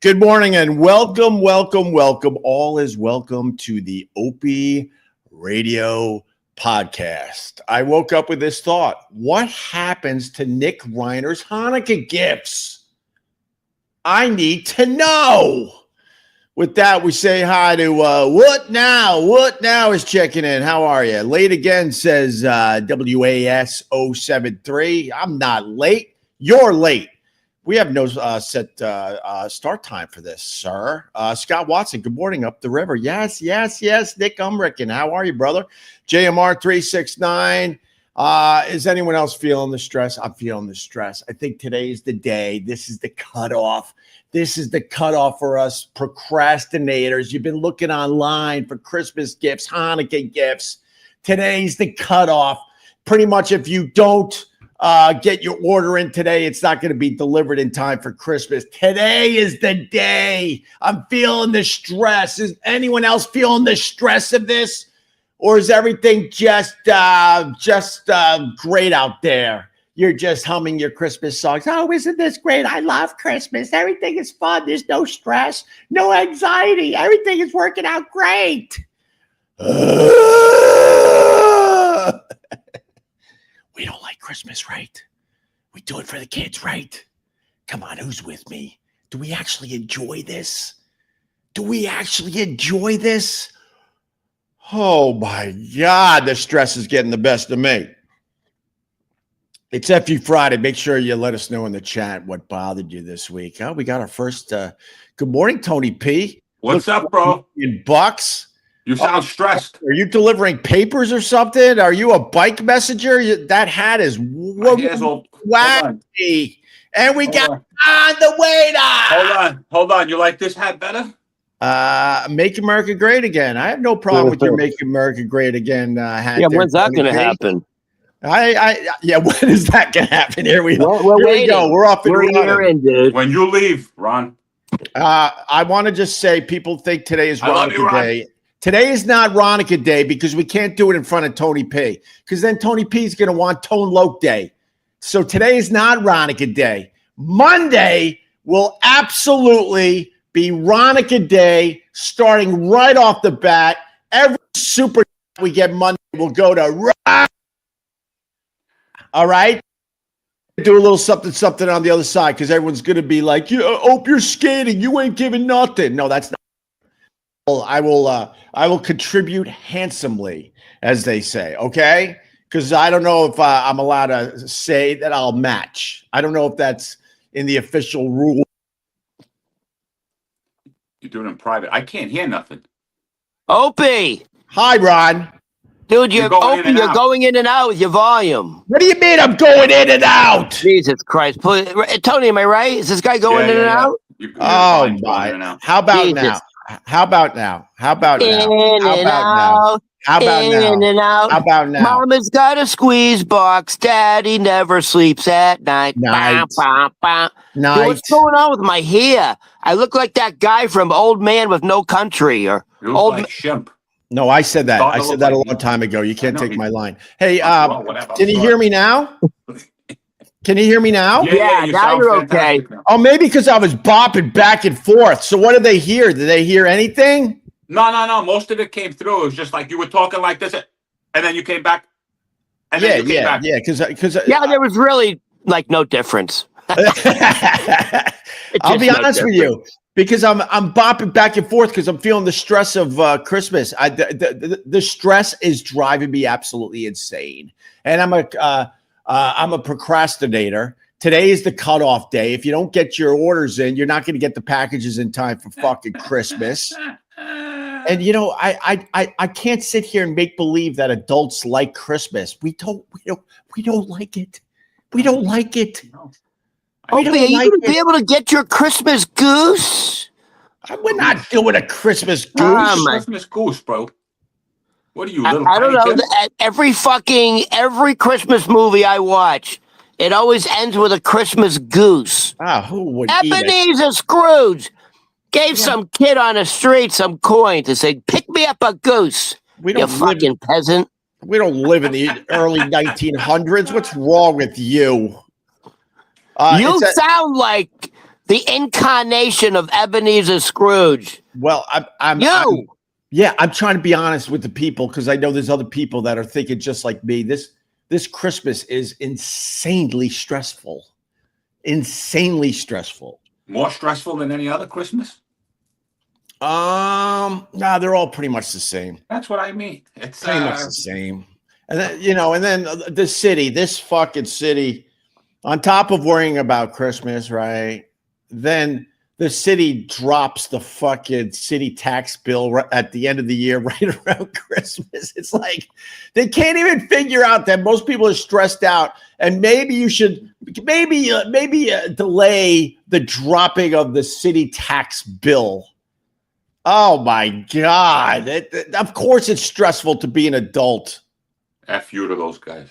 Good morning and welcome. All is welcome to the Opie Radio podcast. I woke up with this thought. What happens to Nick Reiner's Hanukkah gifts? I need to know. With that, we say hi to What Now? What Now is checking in. How are you? Late again, says WAS 073. I'm not late. You're late. We have no set start time for this, sir. Scott Watson, good morning up the river. Yes. Nick Umricken, how are you, brother? JMR 369. Is anyone else feeling the stress? I'm feeling the stress. I think today is the day. This is the cutoff. This is the cutoff for us procrastinators. You've been looking online for Christmas gifts, Hanukkah gifts. Today's the cutoff. Pretty much if you don't get your order in today, it's not going to be delivered in time for Christmas. Today is the day. I'm feeling the stress. Is anyone else feeling the stress of this? Or is everything just great out there? You're just humming your Christmas songs. Oh, isn't this great? I love Christmas. Everything is fun. There's no stress, no anxiety. Everything is working out great. We don't like Christmas, right? We do it for the kids, right? Come on, who's with me? Do we actually enjoy this? Oh, my God, the stress is getting the best of me. It's FU Friday. Make sure you let us know in the chat what bothered you this week. We got our first. Good morning, Tony P. What's up, bro? In bucks. You sound stressed. Are you delivering papers or something? Are you a bike messenger? That hat is wacky. And we got on the waiter. Hold on. You like this hat better? Make America Great Again. I have no problem with your Make America Great Again hat. Yeah, when's that going to happen? When is that going to happen? Here we go. We're off and running, dude. When you leave, Ron. I want to just say people think today is Hanukkah Day. Today is not Hanukkah Day because we can't do it in front of Tony P. Because then Tony P is going to want Tone Loc Day. So today is not Hanukkah Day. Monday will absolutely be Hanukkah Day, starting right off the bat. Every super we get Monday will go to all right? Do a little something on the other side because everyone's going to be like, you're skating. You ain't giving nothing. No, that's not. I will contribute handsomely, as they say, okay? Because I don't know if I'm allowed to say that I'll match. I don't know if that's in the official rule. You do it in private. I can't hear nothing. Opie. Hi, Ron. Dude, you're going in and out with your volume. What do you mean I'm going in and out? Jesus Christ. Tony, am I right? Is this guy going in and out? Oh, my. How about now? How about now? Mama's got a squeeze box. Daddy never sleeps at night. Night. Dude, what's going on with my hair? I look like that guy from Old Man with No Country. Or you look like Shemp. No, I said that. I said that a long time ago. You can't take my line. Hey, can you hear me now? Can you hear me now? Yeah, now you're okay. Oh, maybe because I was bopping back and forth. So what did they hear? Did they hear anything? No. Most of it came through. It was just like you were talking like this, and then you came back. And then you came back. Because there was really like no difference. I'll be honest with you. Because I'm bopping back and forth because I'm feeling the stress of Christmas. The stress is driving me absolutely insane, and I'm a procrastinator. Today is the cutoff day. If you don't get your orders in, you're not going to get the packages in time for fucking Christmas. And I can't sit here and make believe that adults like Christmas. We don't like it. We don't like it. Opie, are you going to be able to get your Christmas goose? We're not doing a Christmas goose. Christmas goose, bro. What are you, little I don't know. kid? Every Christmas movie I watch, it always ends with a Christmas goose. Who would Ebenezer Scrooge gave some kid on the street some coin to say, pick me up a goose, you fucking peasant. We don't live in the early 1900s. What's wrong with you? You sound like The incarnation of Ebenezer Scrooge. Well, I'm trying to be honest with the people because I know there's other people that are thinking just like me. This Christmas is insanely stressful. Insanely stressful. More stressful than any other Christmas? Nah, they're all pretty much the same. That's what I mean. It's pretty much the same. And then, and then this fucking city, on top of worrying about Christmas, right? Then the city drops the fucking city tax bill at the end of the year, right around Christmas. It's like they can't even figure out that most people are stressed out, and maybe you should delay the dropping of the city tax bill. Oh my God! Of course, it's stressful to be an adult. F you to those guys.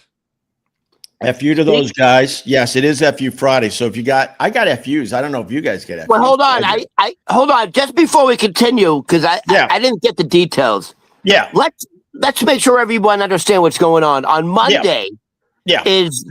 F you to those guys. Yes, it is FU Friday. So if I got FUs. I don't know if you guys get FUs. Well, hold on. I hold on. Just before we continue, because I didn't get the details. Yeah. Let's make sure everyone understands what's going on. On Monday, is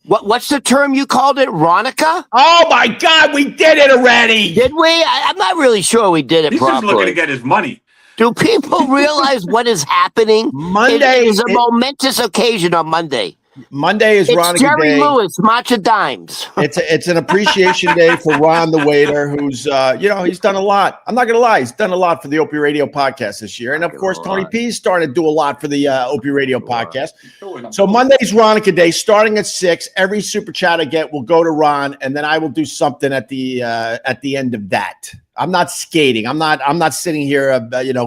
what's the term you called it? Ronica? Oh my God, we did it already. Did we? I'm not really sure we did it properly. He's just looking to get his money. Do people realize what is happening? Monday is a momentous occasion on Monday. Monday is Ronica Jerry Day. Lewis, March of Dimes. It's an appreciation day for Ron the waiter, who's he's done a lot. I'm not gonna lie, he's done a lot for the Opie Radio podcast this year, and of course Tony P's starting to do a lot for the Opie Radio podcast. So Monday's Ronica Day, starting at 6. Every super chat I get will go to Ron, and then I will do something at the end of that. I'm not skating. I'm not sitting here,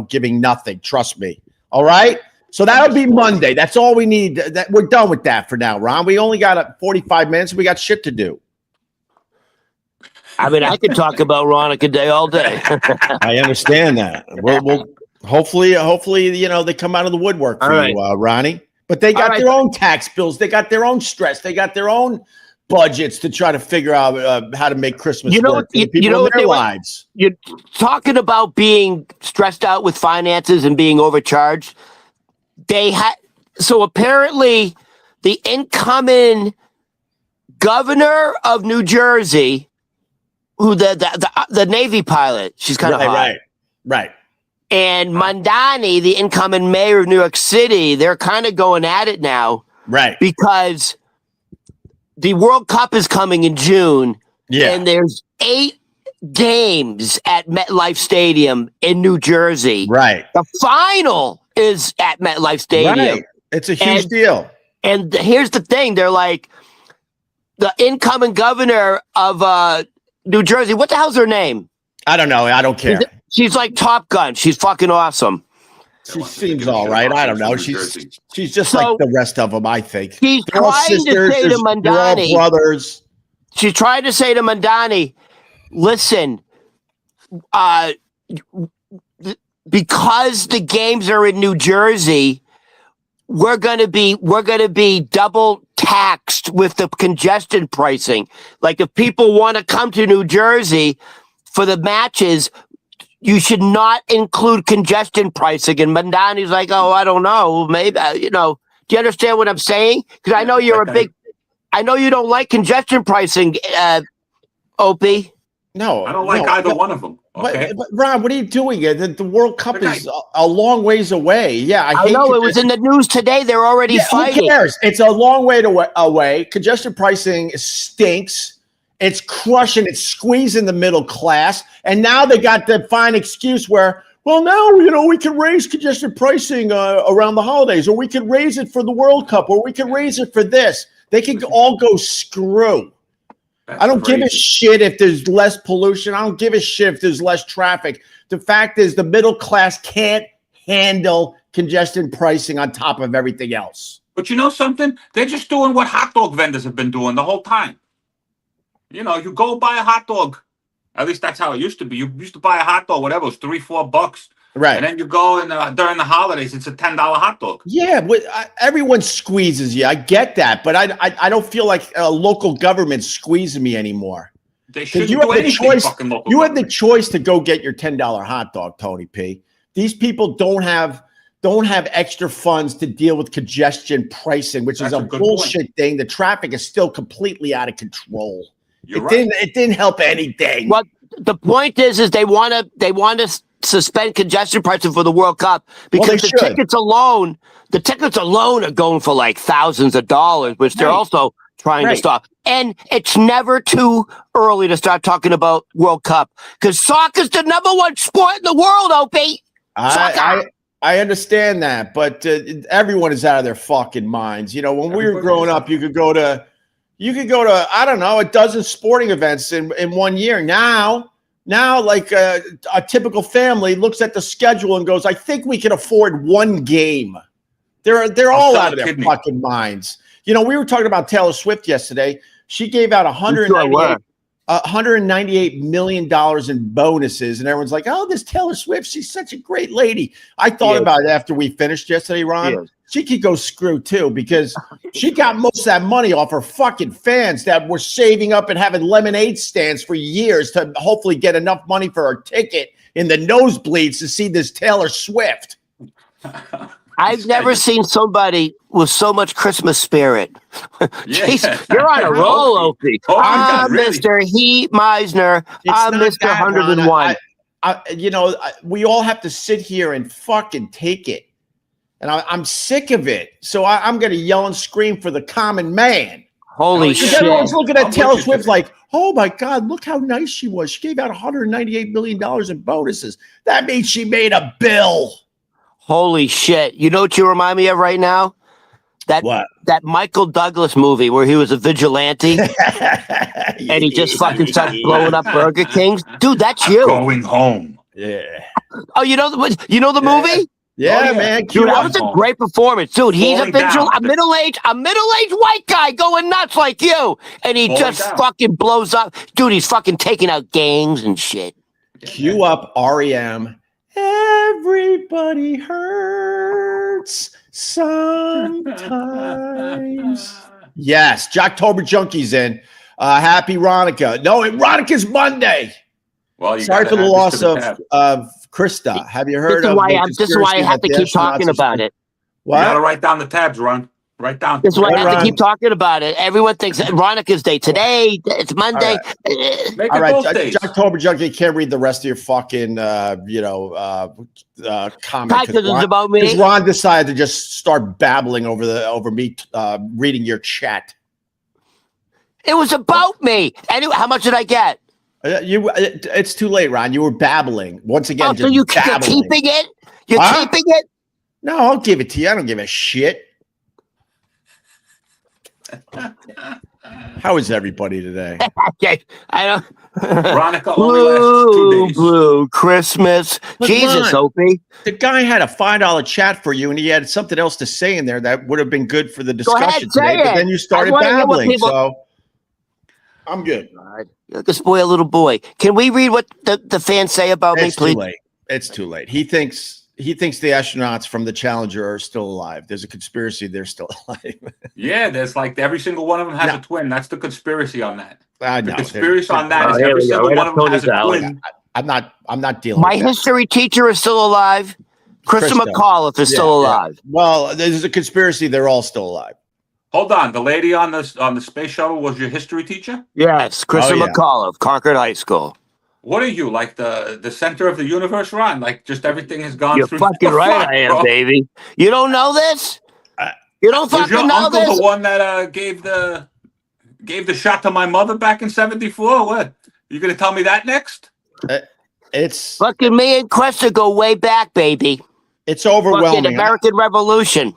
giving nothing. Trust me. All right. So that'll be Monday. That's all we need. That we're done with that for now, Ron. We only got 45 minutes. We got shit to do. I mean, I could talk about Ronica Day all day. I understand that. We'll hopefully, they come out of the woodwork for you, Ronnie. But they got their own tax bills. They got their own stress. They got their own budgets to try to figure out how to make Christmas work for people in their lives. You're talking about being stressed out with finances and being overcharged. So apparently the incoming governor of New Jersey, who the Navy pilot, she's kind of hot. Right. And Mandani, the incoming mayor of New York City, they're kind of going at it now. Right. Because the World Cup is coming in June. Yeah. And there's 8 games at MetLife Stadium in New Jersey. Right. The final is at MetLife Stadium. Right. It's a huge deal. And here's the thing. They're like, the incoming governor of New Jersey, what the hell's her name? I don't know. I don't care. She's like Top Gun. She's fucking awesome. She seems all right. I don't know. She's just like the rest of them, I think. She's trying to say to Mandani, brothers. She's trying to say to Mandani, listen, because the games are in New Jersey, we're gonna be double taxed with the congestion pricing. Like if people want to come to New Jersey for the matches, you should not include congestion pricing. And Mandani's like, oh, I don't know, maybe do you understand what I'm saying? Because I know I know you don't like congestion pricing, Opie. No, I don't like either one of them. Okay. But Ron, what are you doing? The World Cup is a long ways away. Yeah, I know it was in the news today. They're already fighting. Who cares? It's a long way away. Congestion pricing stinks. It's crushing. It's squeezing the middle class. And now they got the fine excuse where, well, now we can raise congestion pricing around the holidays, or we can raise it for the World Cup, or we can raise it for this. They can all go screw. I don't give a shit if there's less pollution. I don't give a shit if there's less traffic. The fact is the middle class can't handle congestion pricing on top of everything else. But you know something? They're just doing what hot dog vendors have been doing the whole time. You go buy a hot dog. At least that's how it used to be. You used to buy a hot dog, whatever, it was $3-4. Right. And then you go and during the holidays, it's a $10 hot dog. Yeah, but everyone squeezes you. I get that, but I don't feel like a local government squeezing me anymore. They shouldn't do anything. You have the choice to go get your $10 hot dog, Tony P. These people don't have extra funds to deal with congestion pricing, which is a bullshit thing. The traffic is still completely out of control. You're right. It didn't help anything. Well, the point is they want to suspend congestion pricing for the World Cup because the tickets alone are going for like thousands of dollars, which they're also trying to stop. And it's never too early to start talking about World Cup because soccer's the number one sport in the world, Opie. I understand that, but everyone is out of their fucking minds. You know, when we were growing up, you could go to I don't know, a dozen sporting events in 1 year. Now like a typical family looks at the schedule and goes, I think we can afford one game. They're all out of their fucking minds. You know, we were talking about Taylor Swift yesterday. She gave out $198 million in bonuses, and everyone's like, oh, this Taylor Swift, she's such a great lady. I thought about it after we finished yesterday, Ron. She could go screw too, because she got most of that money off her fucking fans that were saving up and having lemonade stands for years to hopefully get enough money for her ticket in the nosebleeds to see this Taylor Swift. I've never seen somebody with so much Christmas spirit. Jeez, you're on a roll, Opie. I'm Mr. Heat Meisner. I'm Mr. 101. You know, we all have to sit here and fucking take it. And I'm sick of it. So I'm going to yell and scream for the common man. Holy shit. Everyone's looking at Taylor Swift like, oh my God, look how nice she was. She gave out $198 million in bonuses. That means she made a bill. Holy shit. You know what you remind me of right now? That Michael Douglas movie where he was a vigilante and he just fucking starts blowing up Burger Kings. Dude, that's you. Going home. Yeah. Oh, you know the movie? Yeah, man. Dude, that was a great performance. Dude, he's a middle-aged white guy going nuts like you. And he just fucking blows up. Dude, he's fucking taking out gangs and shit. Cue up REM. Everybody hurts sometimes. Yes, Jocktober Junkie's in. Happy Ronica. No, Ronica's Monday. Well, sorry for the loss of Krista. Have you heard of this is why I have to keep talking about it. What? You got to write down the tabs, Ron. Write down. That's why I have to keep talking about it. Everyone thinks Veronica's Day today. It's Monday. All right. Jocktober Junkie can't read the rest of your fucking, comment. Because it's about me. Because Ron decided to just start babbling over me reading your chat. It was about me. Anyway, how much did I get? It's too late, Ron. You were babbling once again. Oh, so you're keeping it? You're keeping it? No, I'll give it to you. I don't give a shit. How is everybody today? Okay, I don't. Veronica only lasts 2 days. Blue Christmas. But Jesus, Ron, Opie. The guy had a $5 chat for you, and he had something else to say in there that would have been good for the discussion today. But then you started babbling, so I'm good. You're like a spoiled little boy. Can we read what the fans say about me, please? Too late. It's too late. He thinks the astronauts from the Challenger are still alive. There's a conspiracy they're still alive. Yeah, there's like every single one of them has a twin. That's the conspiracy on that. I know. The conspiracy on that is every single one of them has a twin. I'm not dealing My with that. history teacher is still alive. Krista McAuliffe is still alive. Well, there's a conspiracy. They're all still alive. Hold on. The lady on the space shuttle was your history teacher? Yes, Krista McAuliffe, Concord High School. What are you, like the center of the universe, Ron? Like just everything has gone You're through. You're fucking right, I am, bro. Baby. You don't know this? You don't fucking know this? Was your uncle the one that gave the shot to my mother back in '74? What? You gonna tell me that next? It's fucking me and Cresta go way back, baby. It's overwhelming. Fucking American Revolution.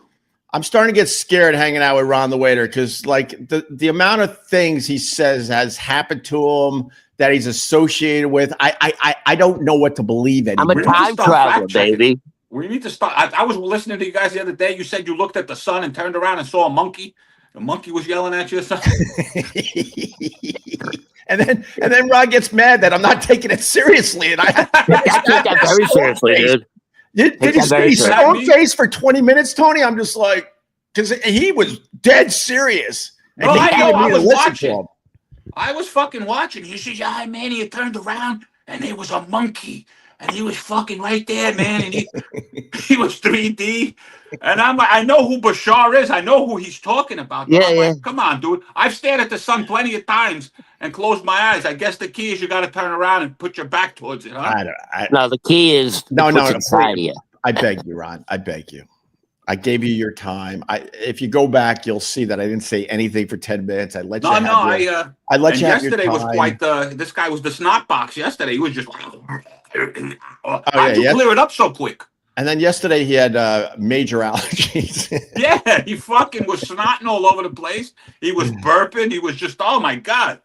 I'm starting to get scared hanging out with Ron the Waiter because, like, the amount of things he says has happened to him that he's associated with. I don't know what to believe anymore. I'm a time traveler, baby. We need to start. I was listening to you guys the other day. You said you looked at the sun and turned around and saw a monkey. The monkey was yelling at you or something. and then Ron gets mad that I'm not taking it seriously, and I take that very seriously, dude. Did he stone face for 20 minutes, Tony? I'm just like, because he was dead serious. No, I know. I was watching. I was fucking watching. He says, "Yeah, man," he turned around and there was a monkey and he was fucking right there, man. And he was 3D. And I'm like, I know who Bashar is. I know who he's talking about. Yeah, I'm yeah. like, come on, dude. I've stared at the sun plenty of times and closed my eyes. I guess the key is you got to turn around and put your back towards it, huh? No, the key is no, inside of you. I beg you, Ron. I beg you. I gave you your time. If you go back, you'll see that I didn't say anything for 10 minutes. I let you. I let you have your time. Yesterday was quite this guy was the snot box. Yesterday he was just. How'd you clear it up so quick? And then yesterday he had major allergies. Yeah, he fucking was snotting all over the place. He was burping. He was just, oh my God.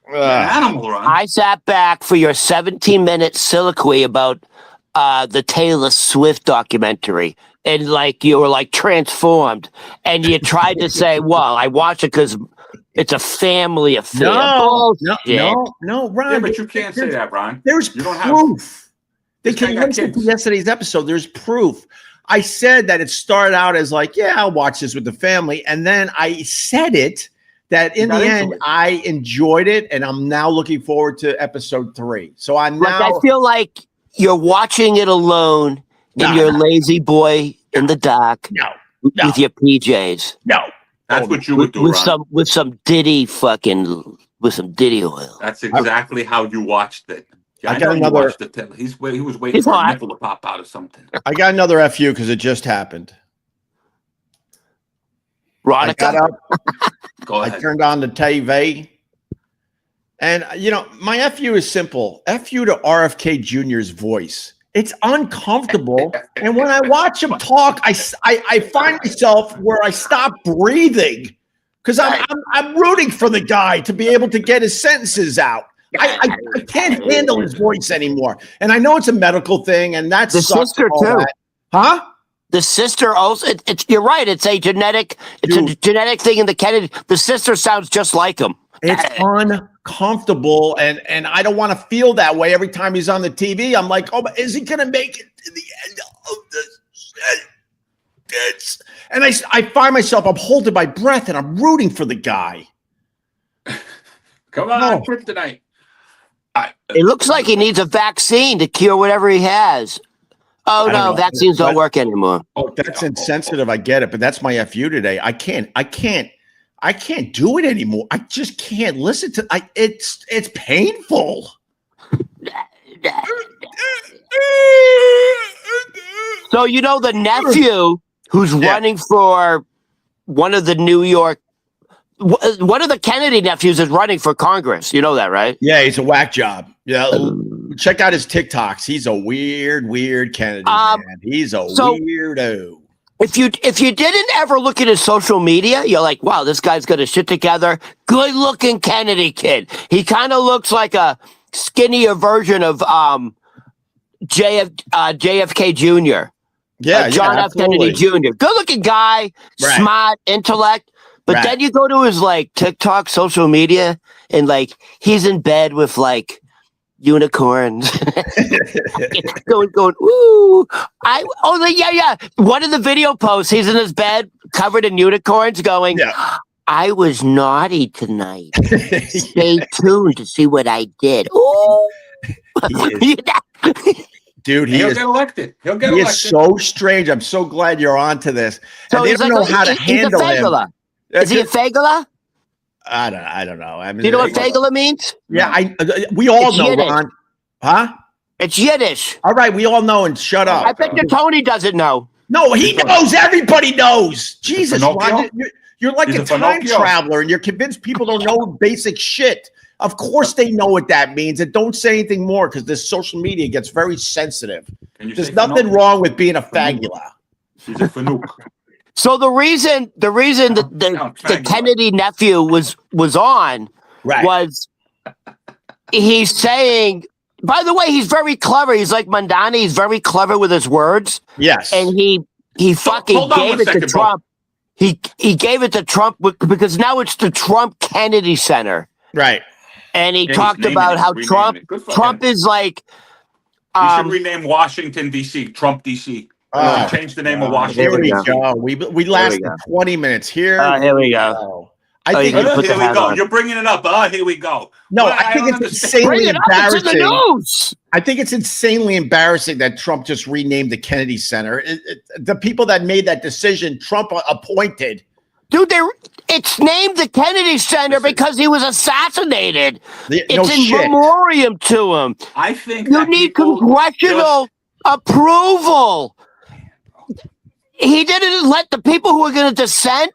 An animal, Ron. I sat back for your 17-minute soliloquy about the Taylor Swift documentary. And like you were like transformed. And you tried to say, well, I watch it because it's a family affair. No, Ron. Yeah, but you can't say that, Ron. There's proof. They can listen to yesterday's episode. There's proof. I said that it started out as like, yeah, I'll watch this with the family. And then I said it that in the end, I enjoyed it. And I'm now looking forward to episode 3. So I'm now. I feel like you're watching it alone in your lazy boy in the dark with your PJs. No. That's what you would do, Ron. With some Diddy oil. That's exactly how you watched it. Yeah, I got another. He was waiting for a nipple to pop out of something. I got another FU because it just happened. Ronica. I got up. Go ahead. I turned on the TV. And, my FU is simple. FU to RFK Jr.'s voice. It's uncomfortable. And when I watch him talk, I find myself where I stop breathing because I'm rooting for the guy to be able to get his sentences out. I can't handle his voice anymore. And I know it's a medical thing, and that's the sister too. That. Huh? The sister also. You're right. It's a genetic thing in the Kennedy. The sister sounds just like him. It's uncomfortable, and I don't want to feel that way every time he's on the TV. I'm like, oh, but is he going to make it to the end of this? And I find myself, I'm holding my breath, and I'm rooting for the guy. Come on, kryptonite. It looks like he needs a vaccine to cure whatever he has. Oh no, vaccines don't work anymore. Oh, that's insensitive. I get it, but that's my FU today. I can't do it anymore. I just can't listen to it's painful. So the nephew who's running for one of the Kennedy nephews is running for Congress. You know that, right? Yeah, he's a whack job. Yeah, check out his TikToks. He's a weird Kennedy man. He's a weirdo. If you didn't ever look at his social media, you're like, wow, this guy's got his shit together. Good looking Kennedy kid. He kind of looks like a skinnier version of JFK Jr. Yeah, John F. Kennedy Jr. Good looking guy, smart, intellect. But then you go to his like TikTok, social media, and like he's in bed with like unicorns going, ooh. One of the video posts, he's in his bed covered in unicorns going, I was naughty tonight. Stay tuned to see what I did. Ooh. Dude, he'll get elected. He is so strange. I'm so glad you're onto this. So they don't know how to handle him. Is he a fagula? I don't know. I mean, do you know what fagula means? Yeah, we all know, Yiddish. Ron. Huh? It's Yiddish. All right, we all know, and shut up. I bet Tony doesn't know. No, he knows. Everybody knows. Jesus, Ron, you're like a time traveler, and you're convinced people don't know basic shit. Of course they know what that means, and don't say anything more because this social media gets very sensitive. There's nothing wrong with being a fagula. She's a fanook. So the reason that the Kennedy nephew was on was he's saying, by the way, he's very clever. He's like Mandani. He's very clever with his words. Yes. And he fucking gave it to Trump. He gave it to Trump because now it's the Trump Kennedy Center. Right. And he talked about how Trump is like. You should rename Washington, D.C. Trump, D.C. Change the name of Washington. Here we go. We lasted 20 minutes. Here we go. I think you put here the we hat go. on. You're bringing it up. Here we go. no, Well, I think don't it's understand. Bring insanely it up. It's in the embarrassing. news. I think it's insanely embarrassing that Trump just renamed the Kennedy Center. The people that made that decision, Trump appointed. Dude, it's named the Kennedy Center Listen. because he was assassinated. No It's in shit. memoriam to him. I think You that need people congressional approval. He didn't let the people who are going to dissent.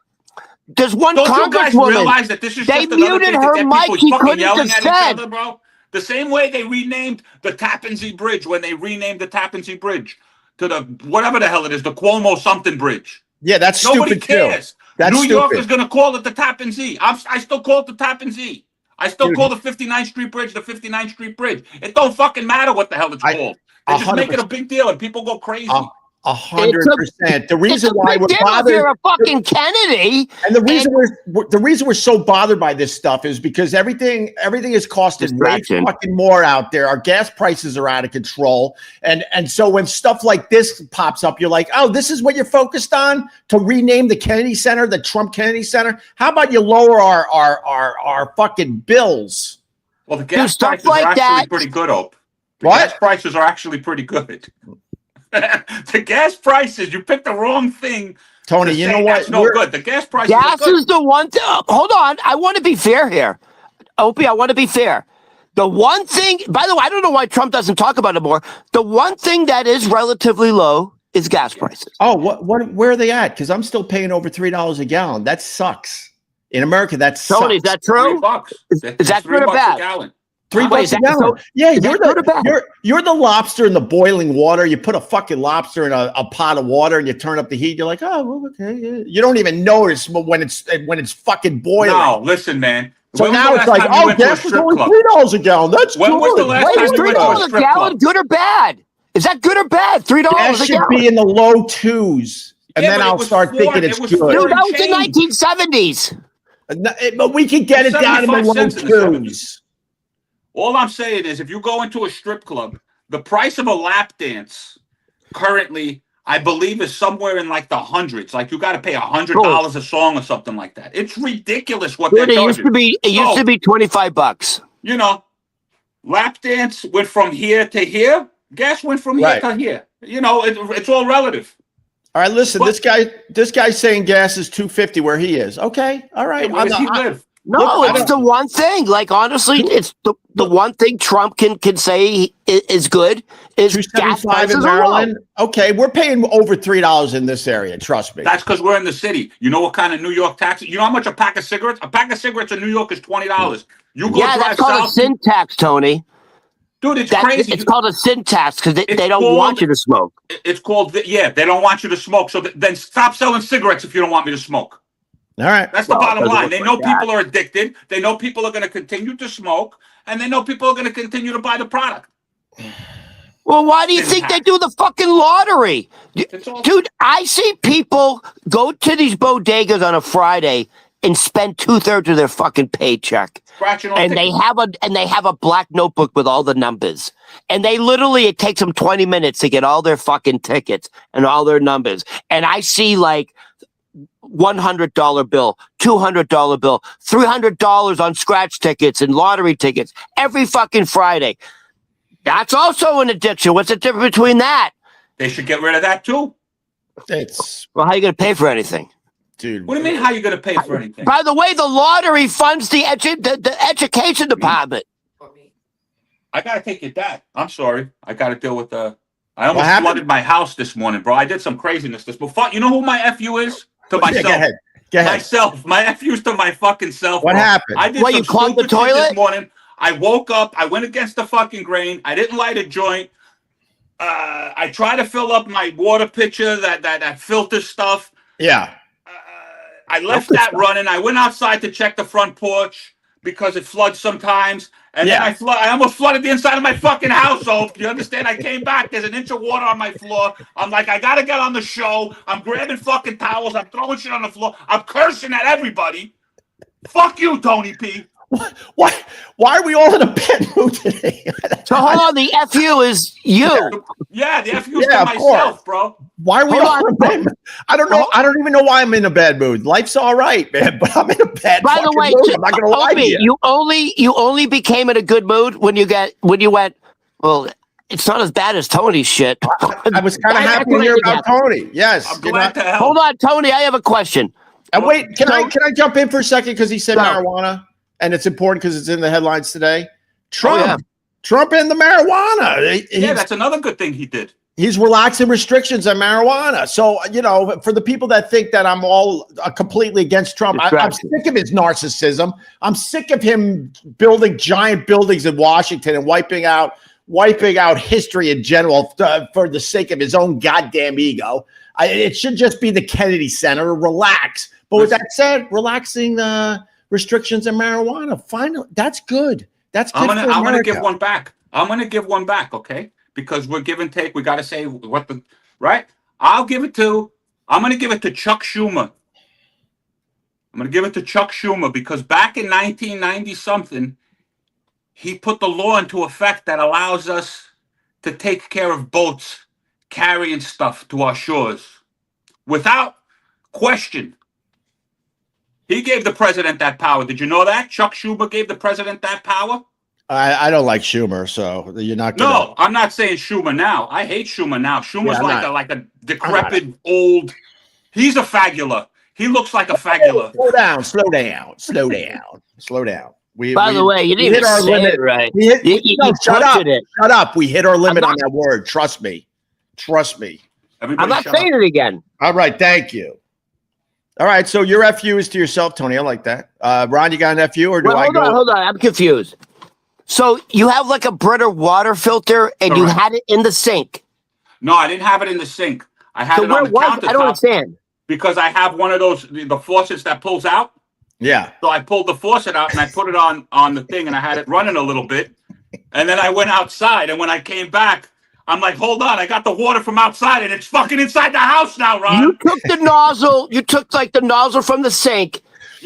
There's one Don't you guys congresswoman. realize that this is They just another muted thing to her get mic. people She fucking couldn't yelling at each dissent. other, bro? The same way they renamed the Tappan Zee Bridge when they renamed the Tappan Zee Bridge to the whatever the hell it is, the Cuomo something bridge. Yeah, that's Nobody stupid cares. too. That's New York stupid. is going to call it the Tappan Zee. I still call it the Tappan Zee. I still Dude. call the 59th Street Bridge the 59th Street Bridge. It don't fucking matter what the hell it's called. They just make it a big deal and people go crazy. 100%. The reason why we're If bothered, you're a fucking Kennedy, and the reason we're so bothered by this stuff is because everything is costing way Distraction. fucking more out there. Our gas prices are out of control, and so when stuff like this pops up, you're like, oh, this is what you're focused on to rename the Kennedy Center, the Trump Kennedy Center. How about you lower our fucking bills? Well, the gas stuff prices like are actually that. pretty good, Ope. The What? gas prices are actually pretty good. The gas prices, you picked the wrong thing. Tony, to you say know what? That's no good. The gas prices are gas good. is the one thing. Hold on. I want to be fair here. Opie, I want to be fair. The one thing, by the way, I don't know why Trump doesn't talk about it more. The one thing that is relatively low is gas prices. Oh, where are they at? Because I'm still paying over $3 a gallon. That sucks. In America, that sucks. Tony, is that true? $3. Is that $3 good or a bad? gallon. $3 a gallon. Yeah, you're the lobster in the boiling water. You put a fucking lobster in a pot of water and you turn up the heat. You're like, oh, well, okay. Yeah. You don't even notice when it's fucking boiling. No, listen, man. So now it's like, oh, gas is only $3 a gallon. That's when good. was the last Wait, time is you went to a $3 a strip gallon club? good or bad? Is that good or bad? $3 Gas a should gallon. be in the low twos, and Yeah, then but it I'll was start thinking foreign. it's It was good. Dude, that was Change. the 1970s. But we could get it down in the 75 low cents in the 70s. twos. All I'm saying is if you go into a strip club, the price of a lap dance currently, I believe, is somewhere in like the hundreds. Like you got to pay $100 a song or something like that. It's ridiculous what Dude, they're it used charging. to be $25. You know, lap dance went from here to here. Gas went from here to here. You know, it's all relative. All right, listen. But- This guy's saying gas is $2.50 where he is. Okay, all right. Where does he live? No, Look, it's the one thing. Like honestly, it's the one thing Trump can say is good is gas $2.75 prices in are low. Maryland. Okay, we're paying over $3 in this area. Trust me. That's because we're in the city. You know what kind of New York taxes? You know how much a pack of cigarettes? A pack of cigarettes in New York is $20. You go Yeah, drive that's called south, a sin tax, Tony. dude. It's crazy. It's called a sin tax because they It's don't called- want you to smoke. It's called, they don't want you to smoke. So then stop selling cigarettes if you don't want me to smoke. All right. That's the bottom line. They know like that. people are addicted. They know people are going to continue to smoke. And they know people are going to continue to buy the product. Well, why do you Sin think they tax. do the fucking lottery? It's all- Dude, I see people go to these bodegas on a Friday and spend 2/3 of their fucking paycheck. Scratching on And they have a black notebook with all the numbers. And they literally, it takes them 20 minutes to get all their fucking tickets and all their numbers. And I see like $100 bill, $200 bill, $300 on scratch tickets and lottery tickets every fucking Friday. That's also an addiction. What's the difference between that? They should get rid of that too. It's Well, how are you going to pay for anything? dude. What do you mean? How you going to pay for anything? By the way, the lottery funds the education department. I got to take your dad. I'm sorry. I got to deal with I almost happened? flooded my house this morning, bro. I did some craziness this before. You know who my FU is? To Yeah, myself. go ahead. Go ahead. Myself. My FU's to my fucking self. What bro. happened? I did What, some you clogged the stupid shit toilet? this morning. I woke up. I went against the fucking grain. I didn't light a joint. I tried to fill up my water pitcher, that filter stuff. Yeah. I left that running. I went outside to check the front porch because it floods sometimes. And then I almost flooded the inside of my fucking house. So you understand? I came back. There's an inch of water on my floor. I'm like, I gotta get on the show. I'm grabbing fucking towels. I'm throwing shit on the floor. I'm cursing at everybody. Fuck you, Tony P. Why? Why are we all in a bad mood today? So hold on, the FU is you. Yeah, the FU is to myself, bro. Why are we all in a bad mood? I don't know. I don't even know why I'm in a bad mood. Life's all right, man, but I'm in a bad By the way, mood. I'm not gonna lie to you. You only became in a good mood when you went, well, it's not as bad as Tony's shit. I was kind of happy to hear about Tony. Yes. I'm glad to help. Hold on, Tony, I have a question. And wait, can I jump in for a second because he said marijuana, and it's important because it's in the headlines today. Trump and the marijuana. Yeah, that's another good thing he did. He's relaxing restrictions on marijuana. So, for the people that think that I'm all completely against Trump, I'm sick of his narcissism. I'm sick of him building giant buildings in Washington and wiping out history in general for the sake of his own goddamn ego. It should just be the Kennedy Center. Relax. But with that said, relaxing restrictions on marijuana, finally, that's good. That's good. I'm gonna give one back. I'm gonna give one back, okay? Because we're give and take. We got to say right. I'm gonna give it to Chuck Schumer. I'm gonna give it to Chuck Schumer because back in 1990 something, he put the law into effect that allows us to take care of boats carrying stuff to our shores without question. He gave the president that power. Did you know that? Chuck Schumer gave the president that power. I don't like Schumer, so you're not gonna... No, I'm not saying Schumer now. I hate Schumer now. Schumer's like a decrepit old... He's a fagula. He looks like a fagula. Slow down. By the way, you didn't hit our limit, it right? Shut up. We hit our limit on that word. Trust me. I'm not saying it again. All right, thank you. All right, so your FU is to yourself, Tony. I like that. Ron, you got an FU or Hold on. I'm confused. So you have like a Brita water filter and you had it in the sink? No, I didn't have it in the sink. I had it on the countertop. I don't understand. Because I have one of those, the faucets that pulls out. Yeah. So I pulled the faucet out and I put it on the thing and I had it running a little bit. And then I went outside and when I came back, I'm like, hold on, I got the water from outside and it's fucking inside the house now, Ron. You took the nozzle, the nozzle from the sink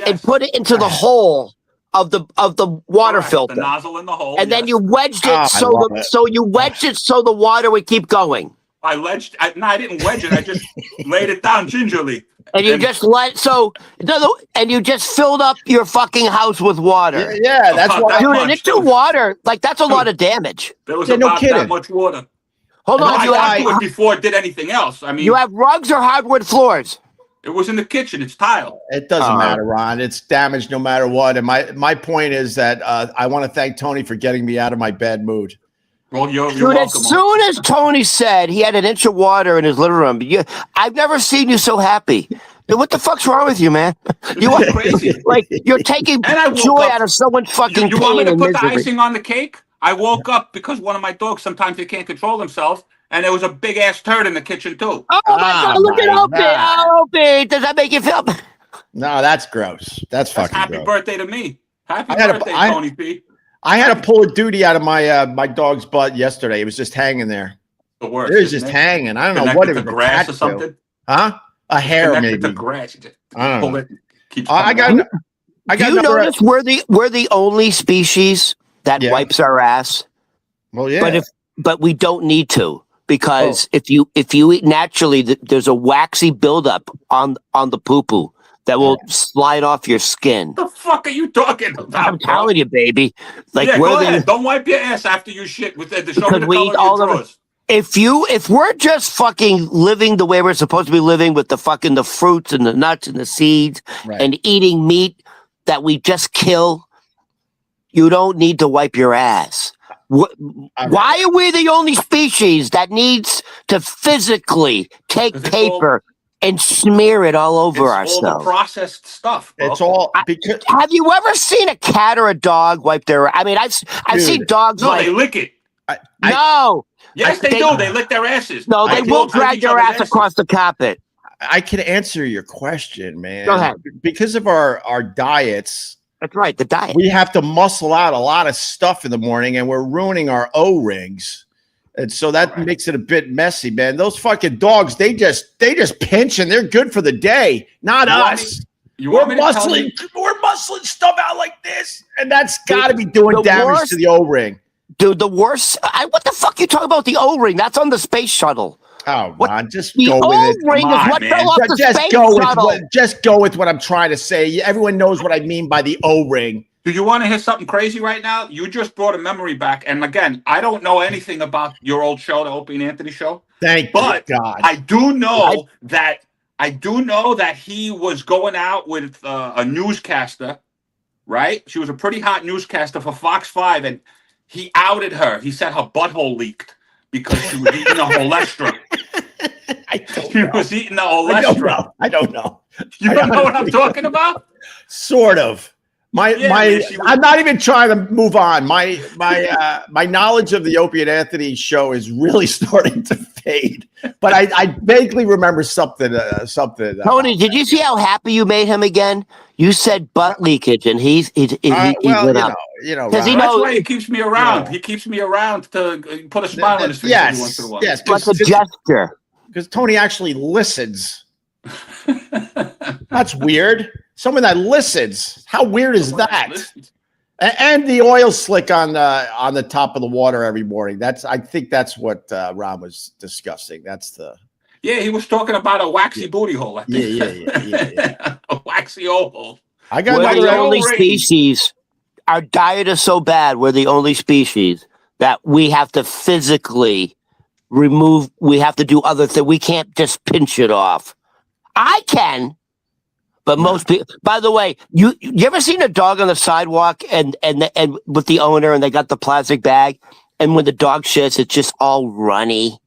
and put it into the hole of the water filter. The nozzle in the hole. And then you wedged it so the water would keep going. I didn't wedge it. I just laid it down gingerly. And you just you just filled up your fucking house with water. Yeah, that's why. Dude, and it's water. Like that's a lot of damage. There was about that much water. Hold on, I got to it before it did anything else. I mean, you have rugs or hardwood floors? It was in the kitchen. It's tile. It doesn't matter, Ron. It's damaged no matter what. And my point is that I want to thank Tony for getting me out of my bad mood. Well, you're Dude, welcome. as soon as Tony said he had an inch of water in his living room, I've never seen you so happy. What the fuck's wrong with you, man? You are crazy. Like you're taking joy out of someone's fucking You want me to put the misery. icing on the cake? I woke up because one of my dogs, sometimes they can't control themselves, and there was a big ass turd in the kitchen too. Oh my God! Look at Opie. Oh, Opie, does that make you feel? No, that's gross. That's fucking happy gross. birthday to me. Happy birthday, Tony P. I had to pull a duty out of my dog's butt yesterday. It was just hanging there. The worst. It was just hanging. I don't know what it was. Grass or something? Huh? A hair, maybe. The grass. I don't know. I got. Do you notice we're the only species that wipes our ass? Well, yeah. But we don't need to because if you eat naturally, there's a waxy buildup on the poo-poo that will slide off your skin. The fuck are you talking about? I'm telling you, baby. Like go ahead. Don't wipe your ass after you shit with the show me the we color of your drawers. If we're just fucking living the way we're supposed to be living with the fruits and the nuts and the seeds and eating meat that we just kill, you don't need to wipe your ass. Why are we the only species that needs to physically take paper and smear it all over ourselves? All the processed stuff. Bro. It's all because. Have you ever seen a cat or a dog wipe their? I mean, I've seen dogs. No, they lick it. No. Yes, they do. They lick their asses. No, they will drag their ass across the carpet. I can answer your question, man. Go ahead. Because of our diets. That's right, the diet. We have to muscle out a lot of stuff in the morning, and we're ruining our O-rings. And so that makes it a bit messy, man. Those fucking dogs, they just pinch and they're good for the day. Not us. We're muscling stuff out like this, and that's got to be doing damage to the O-ring. Dude, the worst. What the fuck you talking about the O-ring? That's on the space shuttle. Oh, Ron, just go with it. The O-ring is what fell off the space shuttle. Just go with what I'm trying to say. Everyone knows what I mean by the O-ring. Do you want to hear something crazy right now? You just brought a memory back. And again, I don't know anything about your old show, the Opie and Anthony show. Thank God. I do know that he was going out with a newscaster, right? She was a pretty hot newscaster for Fox 5, and he outed her. He said her butthole leaked because she was eating a holestra. She was eating a holestra. I don't know. You don't know what I'm talking about? Sort of. I'm not even trying to move on. My knowledge of the Opie and Anthony show is really starting to fade. But I vaguely remember something. Tony, did you see how happy you made him again? You said butt leakage, and he went up. Because that's why he keeps me around. He keeps me around to put a smile on his face every once in a while. Yes, like a gesture. Because Tony actually listens. That's weird. Someone that listens. How weird is that? And the oil slick on the top of the water every morning. I think that's what Ron was discussing. Yeah, he was talking about a waxy booty hole. I think. Yeah. A waxy hole. We're the only species. Our diet is so bad. We're the only species that we have to physically remove. We have to do other things. We can't just pinch it off. I can. But most people, by the way, you ever seen a dog on the sidewalk and with the owner and they got the plastic bag, and when the dog shits, it's just all runny,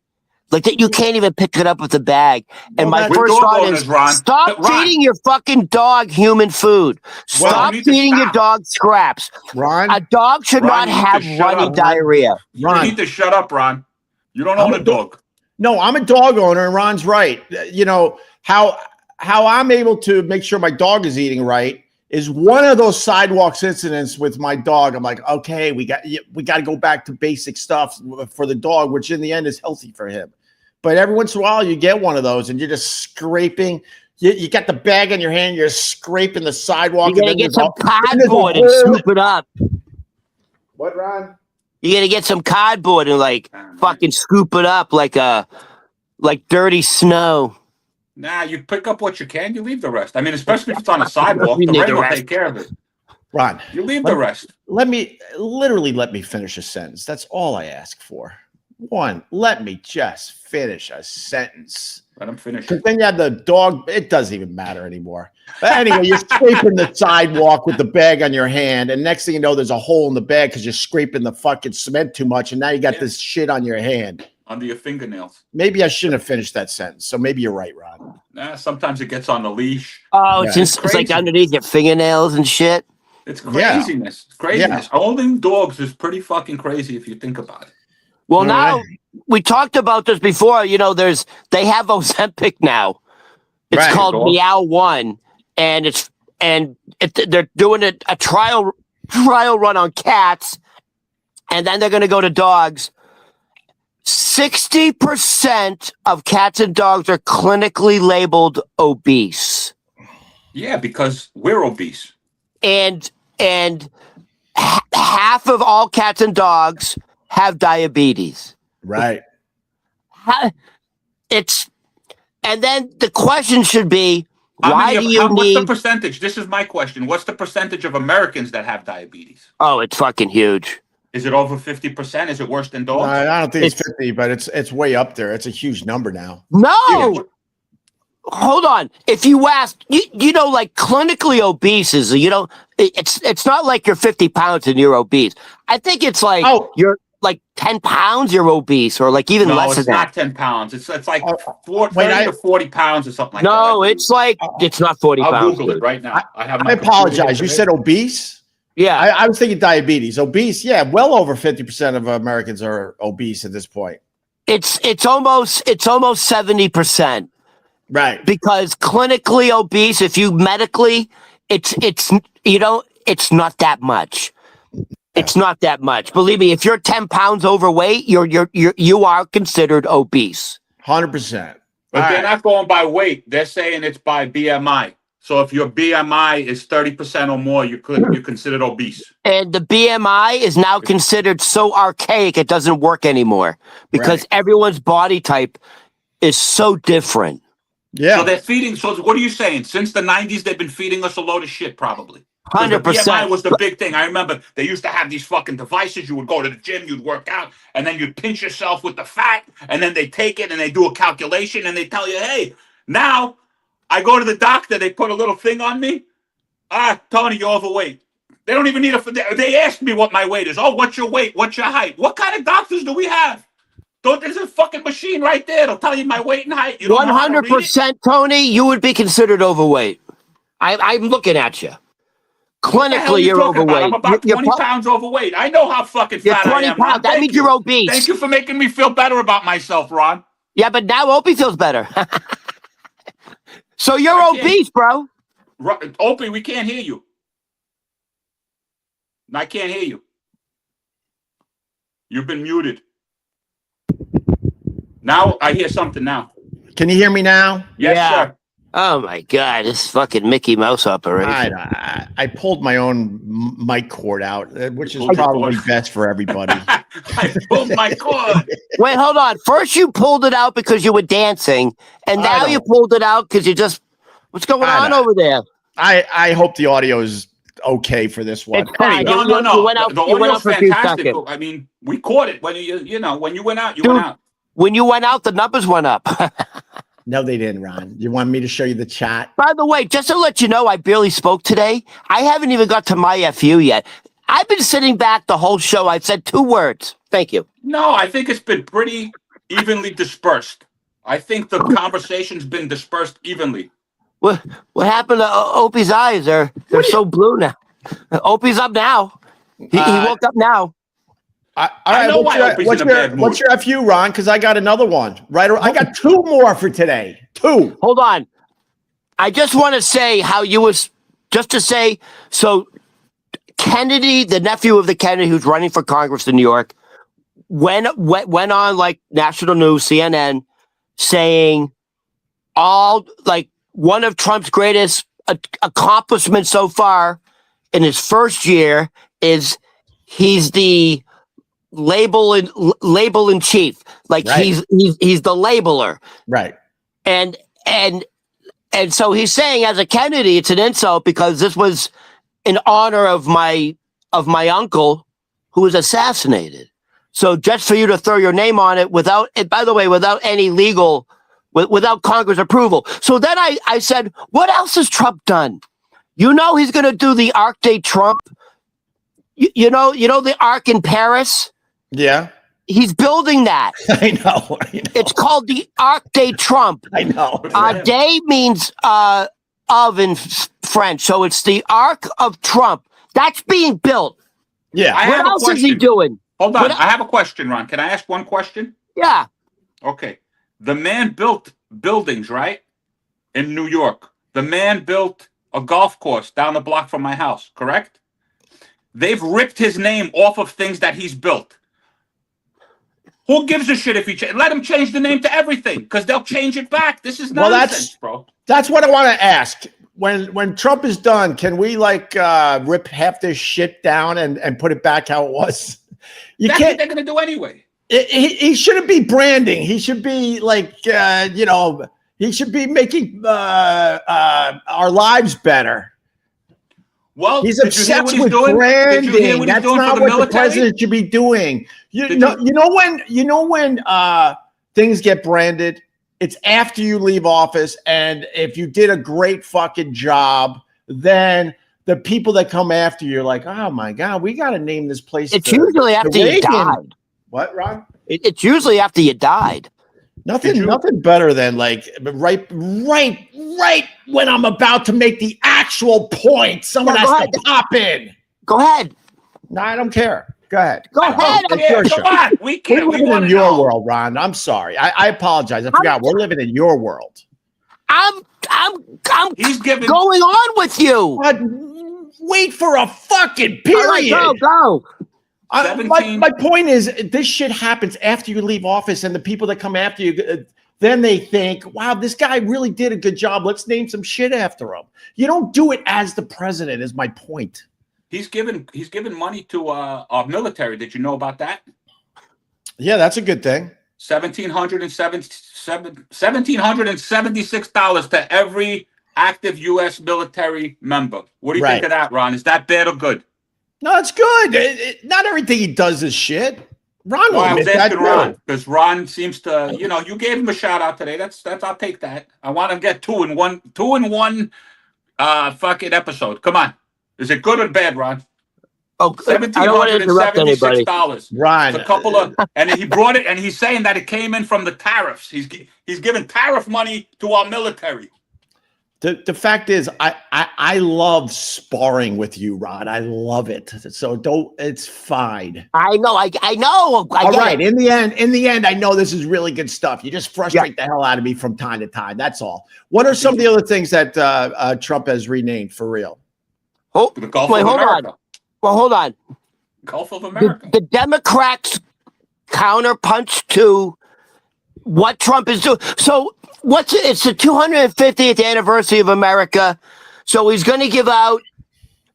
like that. You can't even pick it up with the bag. And my first thought is, stop feeding your fucking dog human food. Stop feeding your dog scraps. Ron, a dog should not have runny diarrhea. Ron, you need to shut up, Ron. You don't own a dog. No, I'm a dog owner, and Ron's right. You know how I'm able to make sure my dog is eating right is one of those sidewalks incidents with my dog. I'm like, okay, we got to go back to basic stuff for the dog, which in the end is healthy for him. But every once in a while you get one of those and you're just scraping. You got the bag in your hand, you're scraping the sidewalk. You gotta get some cardboard and scoop it up. What, Ron? You gotta get some cardboard and fucking scoop it up like dirty snow. Nah, you pick up what you can, you leave the rest. I mean, especially if it's on a sidewalk, the rain will take care of it. Ron, you leave the rest. Let me finish a sentence. That's all I ask for. One, let me just finish a sentence. Let him finish. Because then you have the dog. It doesn't even matter anymore. But anyway, you're scraping the sidewalk with the bag on your hand, and next thing you know, there's a hole in the bag because you're scraping the fucking cement too much, and now you got this shit on your hand. Under your fingernails. Maybe I shouldn't have finished that sentence. So maybe you're right, Ron. Nah, sometimes it gets on the leash. Oh, it's like underneath your fingernails and shit. It's craziness. It's craziness. Yeah. Owning dogs is pretty fucking crazy if you think about it. Well, now we talked about this before. You know, they have Ozempic now. It's called Meow One, and they're doing a trial run on cats, and then they're going to go to dogs. 60% of cats and dogs are clinically labeled obese. Yeah, because we're obese. And half of all cats and dogs have diabetes. Right. And then the question should be, what's the percentage? This is my question. What's the percentage of Americans that have diabetes? Oh, it's fucking huge. Is it over 50%? Is it worse than dogs? I don't think it's 50, but it's way up there. It's a huge number now. No. Yeah. Hold on. If you ask, like clinically obese is, it's not like you're 50 pounds and you're obese. I think it's like you're like 10 pounds you're obese, or like even less than that. No, it's not 10 pounds. It's like 30 to 40 pounds or something like that. No, it's like, it's not 40 pounds. I'll Google it right now. I apologize. You said obese? Yeah. I was thinking diabetes. Obese, yeah, well over 50% of Americans are obese at this point. It's almost 70%. Right. Because clinically obese, if you medically, it's not that much. It's not that much. Believe me, if you're 10 pounds overweight, you are considered obese. 100%. But they're not going by weight. They're saying it's by BMI. So if your BMI is 30% or more, you're considered obese. And the BMI is now considered so archaic it doesn't work anymore because everyone's body type is so different. Yeah. So they're feeding. So what are you saying? Since the 90s, they've been feeding us a load of shit, probably. 100%. The BMI was the big thing. I remember they used to have these fucking devices. You would go to the gym, you'd work out, and then you'd pinch yourself with the fat, and then they take it and they do a calculation and they tell you, hey, now I go to the doctor, they put a little thing on me. Tony, you're overweight. They don't even need they asked me what my weight is. Oh, what's your weight? What's your height? What kind of doctors do we have? There's a fucking machine right there. It'll tell you my weight and height. You don't 100%, Tony, you would be considered overweight. I'm looking at you. Clinically, you're overweight. I'm about 20 pounds overweight. I know how fucking fat I am. Pounds. That means you're obese. Thank you for making me feel better about myself, Ron. Yeah, but now Opie feels better. So you're obese, bro. Opie, we can't hear you. I can't hear you. You've been muted. Now I hear something now. Can you hear me now? Yes, sir. Oh my God, this fucking Mickey Mouse operation. I pulled my own mic cord out, which is probably best for everybody. I pulled my cord. Wait, hold on. First you pulled it out because you were dancing, and now you pulled it out because you just... What's going on over there? I hope the audio is okay for this one. It's fine. No. You went out, the audio's fantastic. I mean, we caught it when when you went out, you went out. When you went out, the numbers went up. No, they didn't, Ron. You want me to show you the chat? By the way, just to let you know, I barely spoke today. I haven't even got to my FU yet. I've been sitting back the whole show. I've said 2 words. Thank you. No, I think it's been pretty evenly dispersed. I think the conversation's been dispersed evenly. What happened to Opie's eyes? They're so blue now. Opie's up now. He woke up now. I know why Opie's in a bad mood. What's your FU, Ron? Because I got another one. Right? I got 2 more for today. 2. Hold on. I just want to say how you was just to say. So Kennedy, the nephew of the Kennedy who's running for Congress in New York, went on like national news, CNN, saying one of Trump's greatest accomplishments so far in his first year is he's the label in chief. Like he's the labeler. Right. And so he's saying as a Kennedy, it's an insult because this was in honor of my uncle who was assassinated. So just for you to throw your name on it without any legal, without Congress approval. So then I said, what else has Trump done? You know, he's going to do the Arc de Trump. You know the Arc in Paris? Yeah. He's building that. I know. It's called the Arc de Trump. I know. De means of in French. So it's the Arc of Trump. That's being built. Yeah. What else is he doing? Hold on. I have a question, Ron. Can I ask one question? Yeah. Okay. The man built buildings, right? In New York. The man built a golf course down the block from my house, correct? They've ripped his name off of things that he's built. Who gives a shit if he let him change the name to everything? Because they'll change it back. This is nonsense, bro. That's what I want to ask. When Trump is done, can we rip half this shit down and put it back how it was? That's what they're gonna do anyway. He shouldn't be branding. He should be he should be making our lives better. Well, he's obsessed with branding. That's not what the president should be doing. You know when things get branded, it's after you leave office, and if you did a great fucking job, then the people that come after you are like, oh my God, we got to name this place. It's usually after you died. What, Ron? It's usually after you died. Nothing better than right when I'm about to make the actual point, someone has to pop in. Go ahead. No, I don't care. Go ahead. Go ahead. Come on. We can't. We're living in your world, Ron. I'm sorry. I apologize. I forgot. We're living in your world. I'm going on with you. But wait for a fucking period. All right, go. My point is, this shit happens after you leave office, and the people that come after you, then they think, wow, this guy really did a good job. Let's name some shit after him. You don't do it as the president, is my point. He's given money to our military. Did you know about that? Yeah, that's a good thing. $1,776 to every active U.S. military member. What do you think of that, Ron? Is that bad or good? No, it's good. Not everything he does is shit. Ron, I was asking Ron because Ron seems to, you gave him a shout out today. That's I'll take that. I want to get two in one fucking episode. Come on, is it good or bad, Ron? Oh, $1,776. Ron, a couple of, and he brought it, and he's saying that it came in from the tariffs. He's giving tariff money to our military. The fact is, I love sparring with you, Ron. I love it. So it's fine. I know. I know. All right. In the end, I know this is really good stuff. You just frustrate the hell out of me from time to time. That's all. What are some of the other things that Trump has renamed for real? The Gulf of America. Well, hold on. Gulf of America. The Democrats counterpunch to what Trump is doing. So it's the 250th anniversary of America. So he's going to give out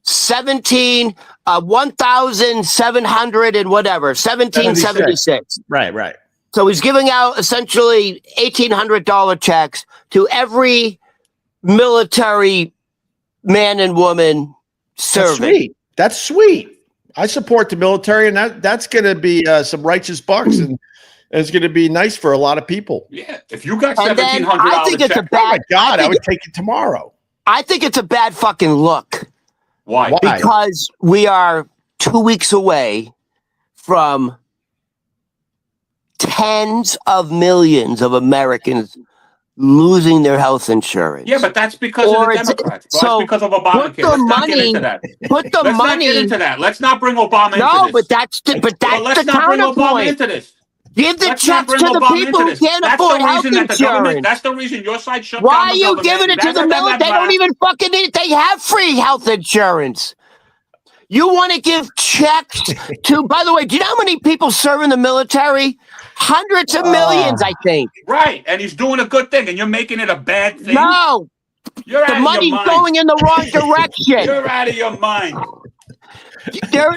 1,700 and whatever, 1776. Right. So he's giving out essentially $1,800 checks to every military man and woman serving. That's sweet. I support the military, and that's going to be some righteous bucks, and it's going to be nice for a lot of people. Yeah, if you got $1,700 check, oh my God, I would take it tomorrow. I think it's a bad fucking look. Why? Because we are 2 weeks away from tens of millions of Americans losing their health insurance. Yeah, but that's because of the Democrats. That's because of Obamacare. Let's not get into that. Let's not get into that. Let's not bring Obama into this. No, but that's the let's not bring Obama into this. Give the checks to the people who can't afford health insurance. That's the reason your side shut down. Why are you giving it to the military? They don't even fucking need it. They have free health insurance. You want to give checks to, by the way, do you know how many people serve in the military? Hundreds of millions, I think. Right, and he's doing a good thing, and you're making it a bad thing. No, the money's going in the wrong direction. You're out of your mind. There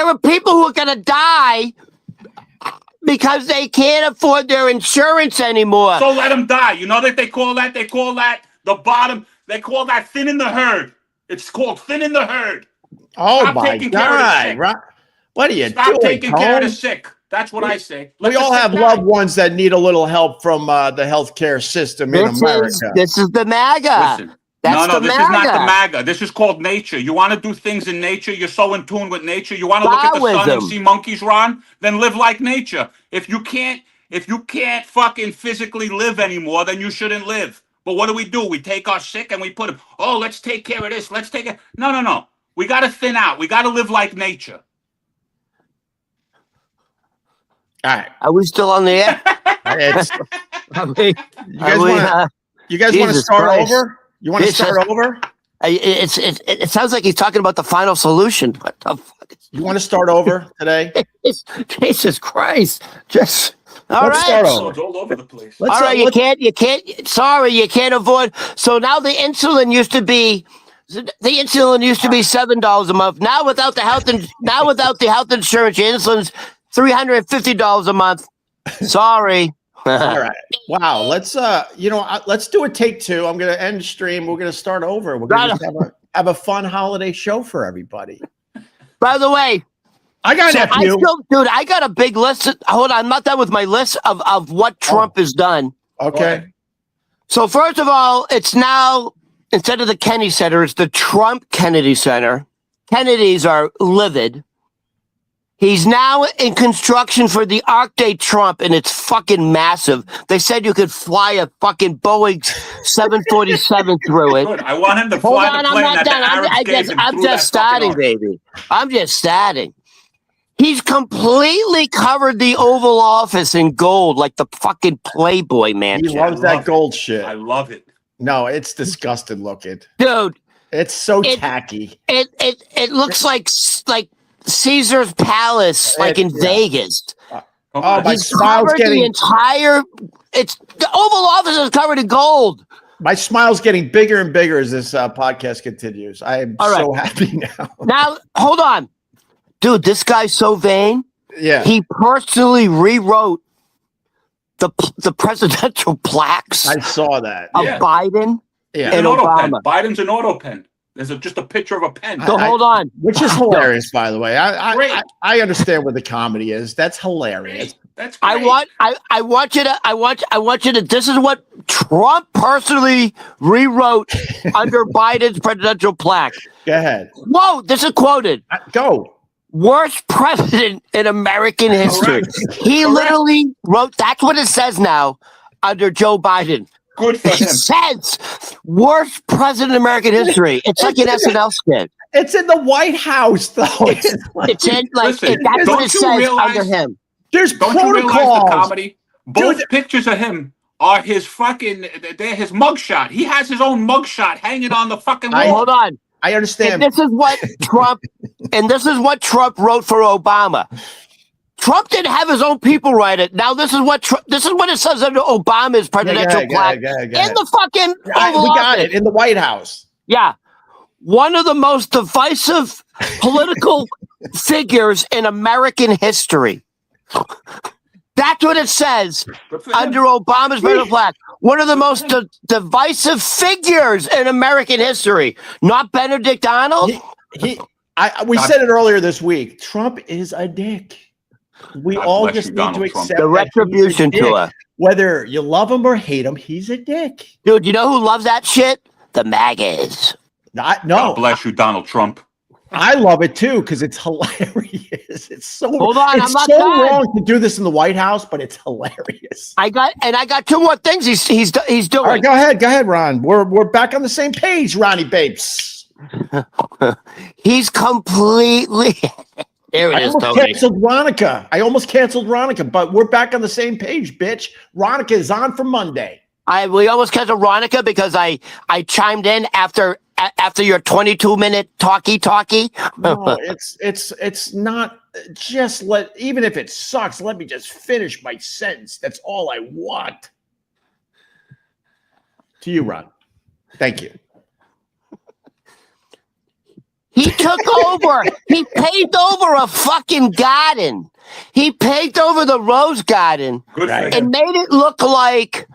are people who are going to die because they can't afford their insurance anymore. So let them die. You know that they call that the bottom. They call that thinning the herd. It's called thinning the herd. Oh, stop my God! What are you doing? Stop taking care of the sick. That's what I say. We all have loved ones that need a little help from the healthcare system in America. This is the MAGA. Listen, no, this is not the MAGA. This is called nature. You want to do things in nature? You're so in tune with nature. You want to look at the sun and see monkeys, Ron? Then live like nature. If you can't fucking physically live anymore, then you shouldn't live. But what do? We take our sick and we put them. Oh, let's take care of this. Let's take it. No. We got to thin out. We got to live like nature. All right. Are we still on the air? You guys want to start over? You want to start over? It sounds like he's talking about the final solution. What the fuck? You want to start over today? Jesus Christ! Let's start over. It's all over the place. All right, you can't. Sorry, you can't avoid. So now the insulin used to be $7 a month. Now without the health insurance, your insulin's $350 a month. Sorry. All right. Wow. Let's let's do a take two. I'm gonna end the stream. We're gonna start over. We're gonna just have a fun holiday show for everybody. By the way, I got nephew. I got a big list. Hold on, I'm not done with my list of what Trump has done. Okay. So first of all, it's now instead of the Kennedy Center, it's the Trump Kennedy Center. Kennedys are livid. He's now in construction for the Arc de Trump, and it's fucking massive. They said you could fly a fucking Boeing 747 through it. Good. I want him to fly the plane that the Arabs gave him. I'm just starting, baby. I'm just starting. He's completely covered the Oval Office in gold, like the fucking Playboy Mansion. He loves that gold shit. I love it. No, it's disgusting looking, dude. It's so tacky. It looks like Caesar's Palace, like in Vegas. My He's smile's covered the entire It's the Oval Office is covered in gold. My smile's getting bigger and bigger as this podcast continues. I am so happy now. Now, hold on. Dude, this guy's so vain. Yeah. He personally rewrote the presidential plaques I saw that. of Biden and Obama. Biden's an auto pen. There's just a picture of a pen. So hold on. Which is hilarious, by the way. I understand what the comedy is. That's hilarious. That's great. I want you to this is what Trump personally rewrote under Biden's presidential plaque. Go ahead. Whoa, this is quoted. Go. Worst president in American history. He literally wrote, that's what it says now under Joe Biden. Good for him. It says worst president in American history. It's like an SNL skit. It's in the White House, though. It's in, like, Listen, that's what it says under him. There's Don't protocols. you realize the comedy? Both pictures of him are his fucking, they're his mugshot. He has his own mugshot hanging on the fucking wall. Hold on. I understand. And this is what Trump wrote for Obama. Trump didn't have his own people write it. Now this is what it says under Obama's presidential plaque in the fucking Oval we got Office. it in the White House. Yeah, one of the most divisive political figures in American history. That's what it says under Obama's presidential plaque. One of the most divisive figures in American history. Not Benedict Arnold. We said it earlier this week. Trump is a dick. We all just need to accept the retribution tour. Whether you love him or hate him, he's a dick. Dude, you know who loves that shit? The MAGAs. No. God bless you, Donald Trump. I love it too because it's hilarious. It's so Hold on, it's I'm not so done. wrong to do this in the White House, but it's hilarious. I got two more things he's doing. All right, go ahead, Ron. We're back on the same page, Ronnie Babes. He's completely. There it is, Tony. I almost canceled Ronica, but we're back on the same page, bitch. Ronica is on for Monday. We almost canceled Ronica because I chimed in after your 22-minute talkie. No, it's not. Just even if it sucks, let me just finish my sentence. That's all I want. To you, Ron. Thank you. He took over. He paved over a fucking garden. He paved over the rose garden and made it look like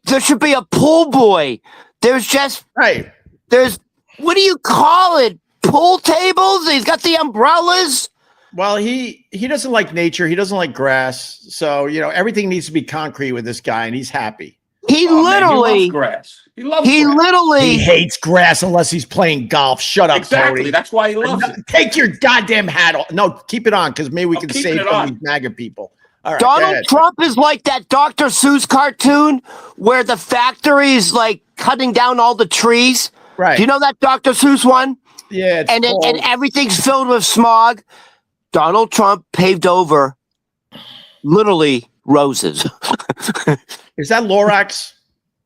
there should be a pool boy. There's just there's what do you call it? Pool tables? He's got the umbrellas. Well, he doesn't like nature. He doesn't like grass. So, everything needs to be concrete with this guy, and he's happy. He loves grass. He loves grass. He hates grass unless he's playing golf. Shut up, exactly. Tony. That's why he loves it. Take your goddamn hat off. No, keep it on because maybe we can save some of these MAGA people. All right, Donald Trump is like that Dr. Seuss cartoon where the factory is like cutting down all the trees. Right. Do you know that Dr. Seuss one? Yeah. And everything's filled with smog. Donald Trump paved over literally roses. Is that Lorax?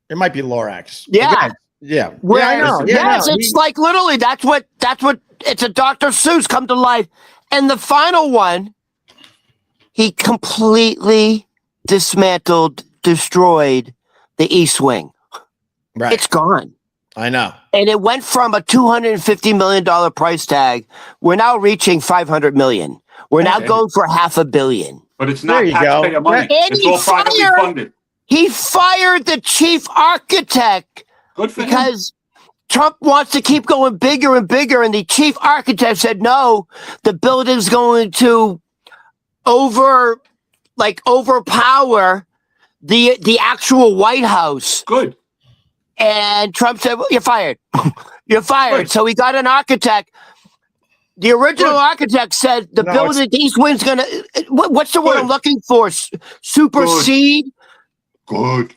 It might be Lorax. Yeah. Yeah. I know. Yes, it's like literally that's what it's a Dr. Seuss come to life. And the final one, he completely dismantled, destroyed the East Wing. Right. It's gone. I know. And it went from a $250 million price tag. We're now reaching $500 million. We're now going for $500 million. But it's not taxpayer money. And it's all privately funded. He fired the chief architect. Good for because Trump wants to keep going bigger and bigger. And the chief architect said, no, the building's going to overpower the actual White House. Good. And Trump said, well, you're fired. You're fired. Good. So he got an architect. The original architect said the building, the East Wing's going to, what's the word I'm looking for? Supersede? Good.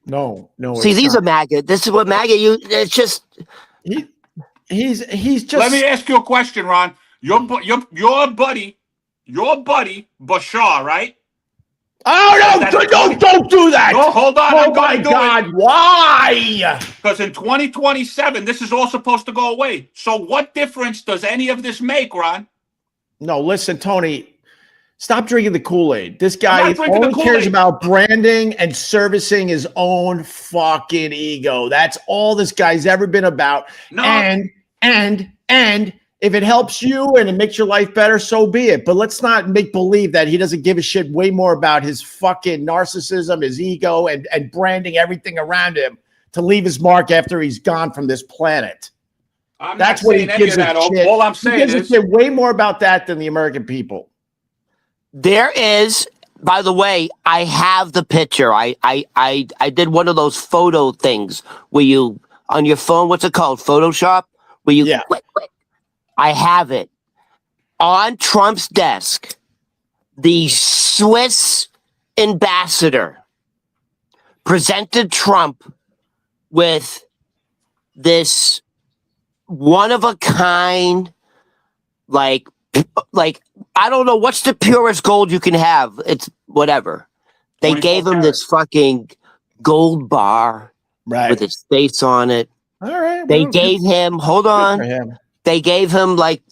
No. See, these are MAGA. This is what MAGA, it's just. He's just. Let me ask you a question, Ron. Your buddy, Bashar, right? Oh, no, don't do that. No, hold on. Oh, my God. Why? Because in 2027, this is all supposed to go away. So what difference does any of this make, Ron? No, listen, Tony. Stop drinking the Kool-Aid. This I'm guy not drinking the only cares Kool-Aid. about branding and servicing his own fucking ego. That's all this guy's ever been about. No. And if it helps you and it makes your life better, so be it. But let's not make believe that he doesn't give a shit way more about his fucking narcissism, his ego, and branding everything around him to leave his mark after he's gone from this planet. That's what he gives a shit. All I'm saying is way more about that than the American people. There is, by the way, I have the picture. I did one of those photo things where you on your phone. What's it called? Photoshop. Where you click. I have it on Trump's desk. The Swiss ambassador presented Trump with this one of a kind, like I don't know what's the purest gold you can have. It's whatever. They gave him this fucking gold bar with his face on it. All right. They gave him. Hold on. They gave him like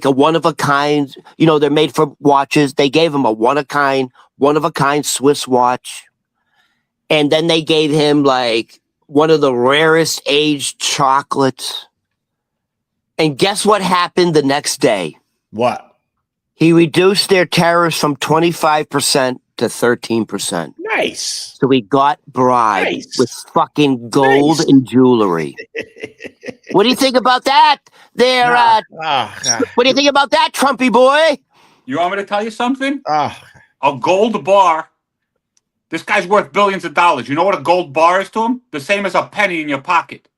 a one of a kind. You know, they're made for watches. They gave him a one of a kind Swiss watch, and then they gave him like one of the rarest aged chocolates. And guess what happened the next day? What? He reduced their tariffs from 25% to 13%. Nice. So he got bribed with fucking gold and jewelry. What do you think about that? What do you think about that, Trumpy boy? You want me to tell you something? A gold bar. This guy's worth billions of dollars. You know what a gold bar is to him? The same as a penny in your pocket.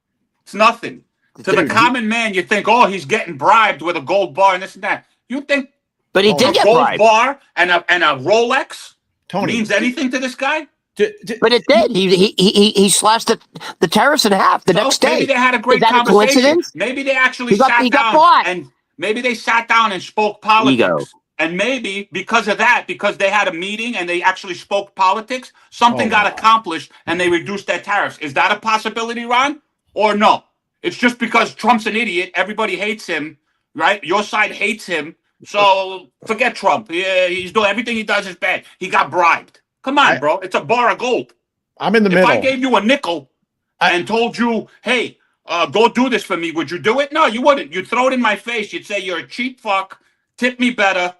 It's nothing. To the common man, you think, oh, he's getting bribed with a gold bar and this and that. You think but he did get a gold bribed. Bar and a Rolex Tony, means anything to this guy? But it did. He slashed the tariffs in half the next day. Maybe they had a great conversation. Coincidence? Maybe they actually sat down and maybe they sat down and spoke politics. Ego. And maybe because of that, because they had a meeting and they actually spoke politics, something got accomplished and they reduced their tariffs. Is that a possibility, Ron? Or no? It's just because Trump's an idiot. Everybody hates him, right? Your side hates him. So forget Trump. He's doing everything he does is bad. He got bribed. Come on, bro. It's a bar of gold. I'm in the middle. If I gave you a nickel and told you, hey, go do this for me, would you do it? No, you wouldn't. You'd throw it in my face. You'd say, you're a cheap fuck. Tip me better.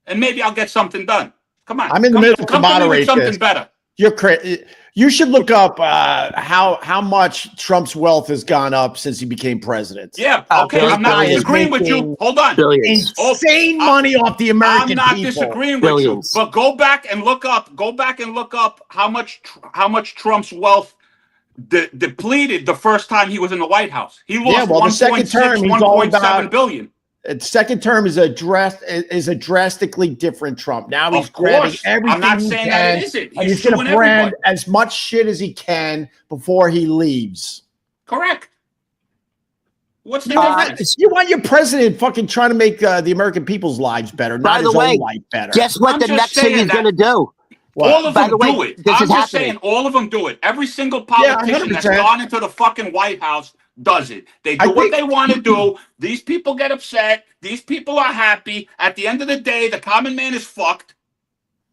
And maybe I'll get something done. Come on. I'm in the middle to moderate something better. You're crazy. You should look up how much Trump's wealth has gone up since he became president. Yeah, okay. I'm not disagreeing with you. Hold on. Insane money off the American people. I'm not disagreeing with you. But go back and look up how much Trump's wealth depleted the first time he was in the White House. He lost the second term, he's all about $1.7 billion. Second term is a drastically different Trump. Now he's grabbing everything I'm not saying that it isn't. And he's going to brand as much shit as he can before he leaves. Correct. What's the difference? You want your president fucking trying to make the American people's lives better, not his own life better. Guess what the next thing he's going to do? All of them do it. I'm just saying all of them do it. Every single politician that's gone into the fucking White House does it. They do what they want to do. These people get upset. These people are happy. At the end of the day, the common man is fucked.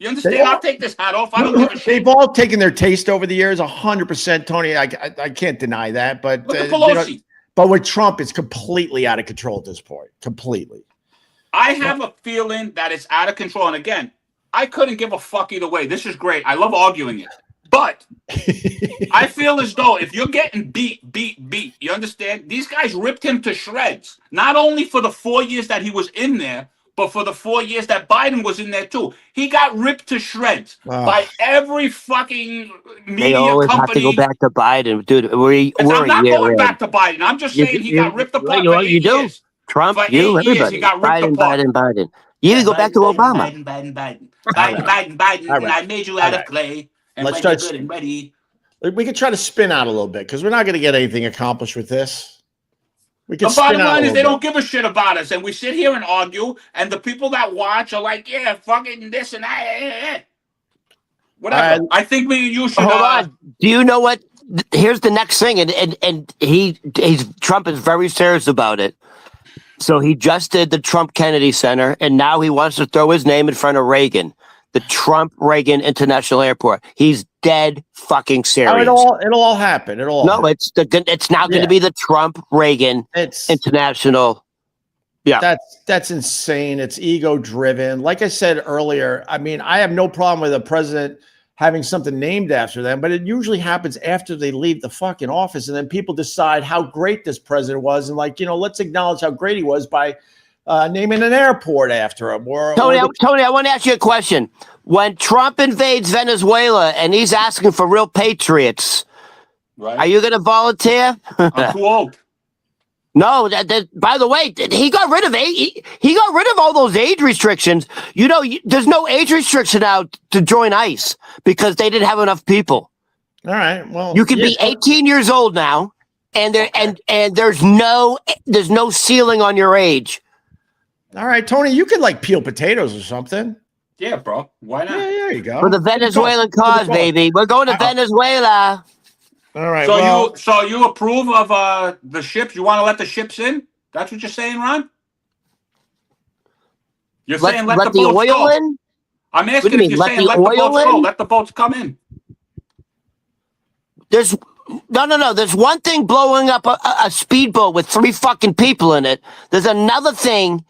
You understand? I'll take this hat off. I don't give a shit. They've all taken their taste over the years, 100%, Tony. I can't deny that. But look at Pelosi. But with Trump, it's completely out of control at this point. Completely. I have a feeling that it's out of control. And again, I couldn't give a fuck either way. This is great. I love arguing it. But I feel as though if you're getting beat, you understand? These guys ripped him to shreds. Not only for the 4 years that he was in there, but for the 4 years that Biden was in there too. He got ripped to shreds by every fucking media they always company. Have to go back to Biden, dude. I'm not going back to Biden. I'm just saying he got ripped apart for 8 years. Trump, for 8 years, everybody. He got ripped apart. Biden. You can go back to Obama. Biden. I made you out of clay. And let's try good and ready. We could try to spin out a little bit because we're not going to get anything accomplished with this. We can the bottom line is they don't give a shit about us, and we sit here and argue, and the people that watch are like, yeah, fucking this and that. Whatever. I think you should. Hold on. Do you know what? Here's the next thing, and Trump is very serious about it. So he just did the Trump Kennedy Center, and now he wants to throw his name in front of Reagan, the Trump Reagan International Airport. He's dead fucking serious. It'll all happen. It's now going to be the Trump Reagan International. Yeah, that's insane. It's ego driven. Like I said earlier, I mean, I have no problem with a president having something named after them, but it usually happens after they leave the fucking office, and then people decide how great this president was, and let's acknowledge how great he was by naming an airport after him. Tony, I want to ask you a question. When Trump invades Venezuela and he's asking for real patriots, right, are you going to volunteer? I'm too old. No, by the way, he got rid of all those age restrictions. There's no age restriction now to join ICE because they didn't have enough people. All right, well, you can be 18 years old now, and there's no ceiling on your age. All right, Tony, you could peel potatoes or something. Yeah, bro. Why not? Yeah, there you go. For the Venezuelan cause, baby. We're going to Venezuela. All right. So you approve of the ships? You want to let the ships in? That's what you're saying, Ron? You're saying let the boats oil go. in? I'm asking if you're saying let the boats go. Let the boats come in. There's no. There's one thing blowing up a speedboat with 3 fucking people in it. There's another thing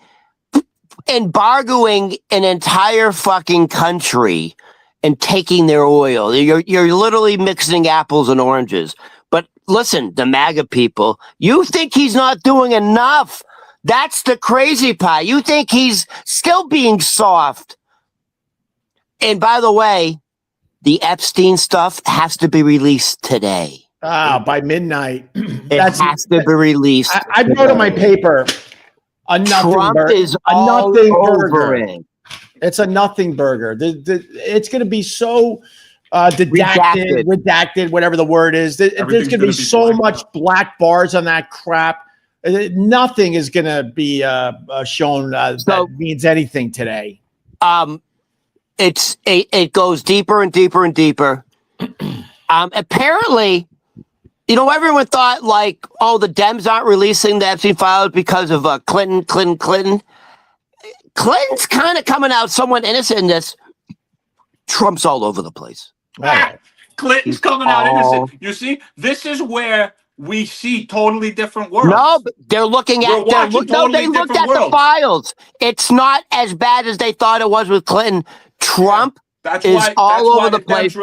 embargoing an entire fucking country and taking their oil. You're literally mixing apples and oranges. But listen, the MAGA people, you think he's not doing enough. That's the crazy part. You think he's still being soft. And by the way, the Epstein stuff has to be released today. By midnight. It has to be released. I wrote in my paper, Trump is all over it. It's a nothing burger. It's going to be so redacted, whatever the word is. There's going to be so much black bars on that crap. Nothing is going to be shown that means anything today. It goes deeper and deeper and deeper. Apparently, everyone thought the Dems aren't releasing the Epstein files because of Clinton. Clinton's kind of coming out somewhat innocent in this. Trump's all over the place. Clinton's coming out innocent. You see, this is where we see totally different worlds. No, but they're looking at. They looked at the files. It's not as bad as they thought it was with Clinton. Trump is all over the place.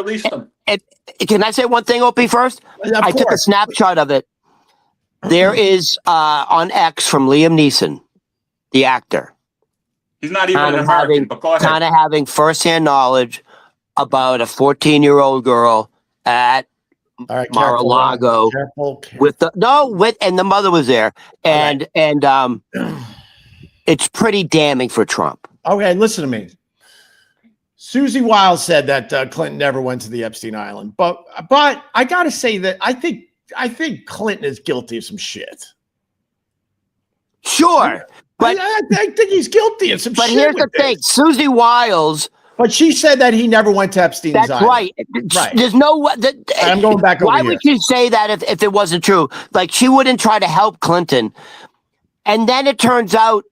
Can I say one thing, Opie, first? Yeah, I took a snapshot of it. There is on X from Liam Neeson, the actor. He's not even an American, but go ahead. Kind of having firsthand knowledge about a 14-year-old girl at Mar-a-Lago and the mother was there, and it's pretty damning for Trump. Okay, listen to me. Susie Wiles said that Clinton never went to the Epstein Island, but I got to say that I think Clinton is guilty of some shit. Sure. But I think he's guilty of some shit. But here's the thing, Susie Wiles. But she said that he never went to Epstein's Island. That's right. There's no. I'm going back over here. Why would you say that if it wasn't true? She wouldn't try to help Clinton, and then it turns out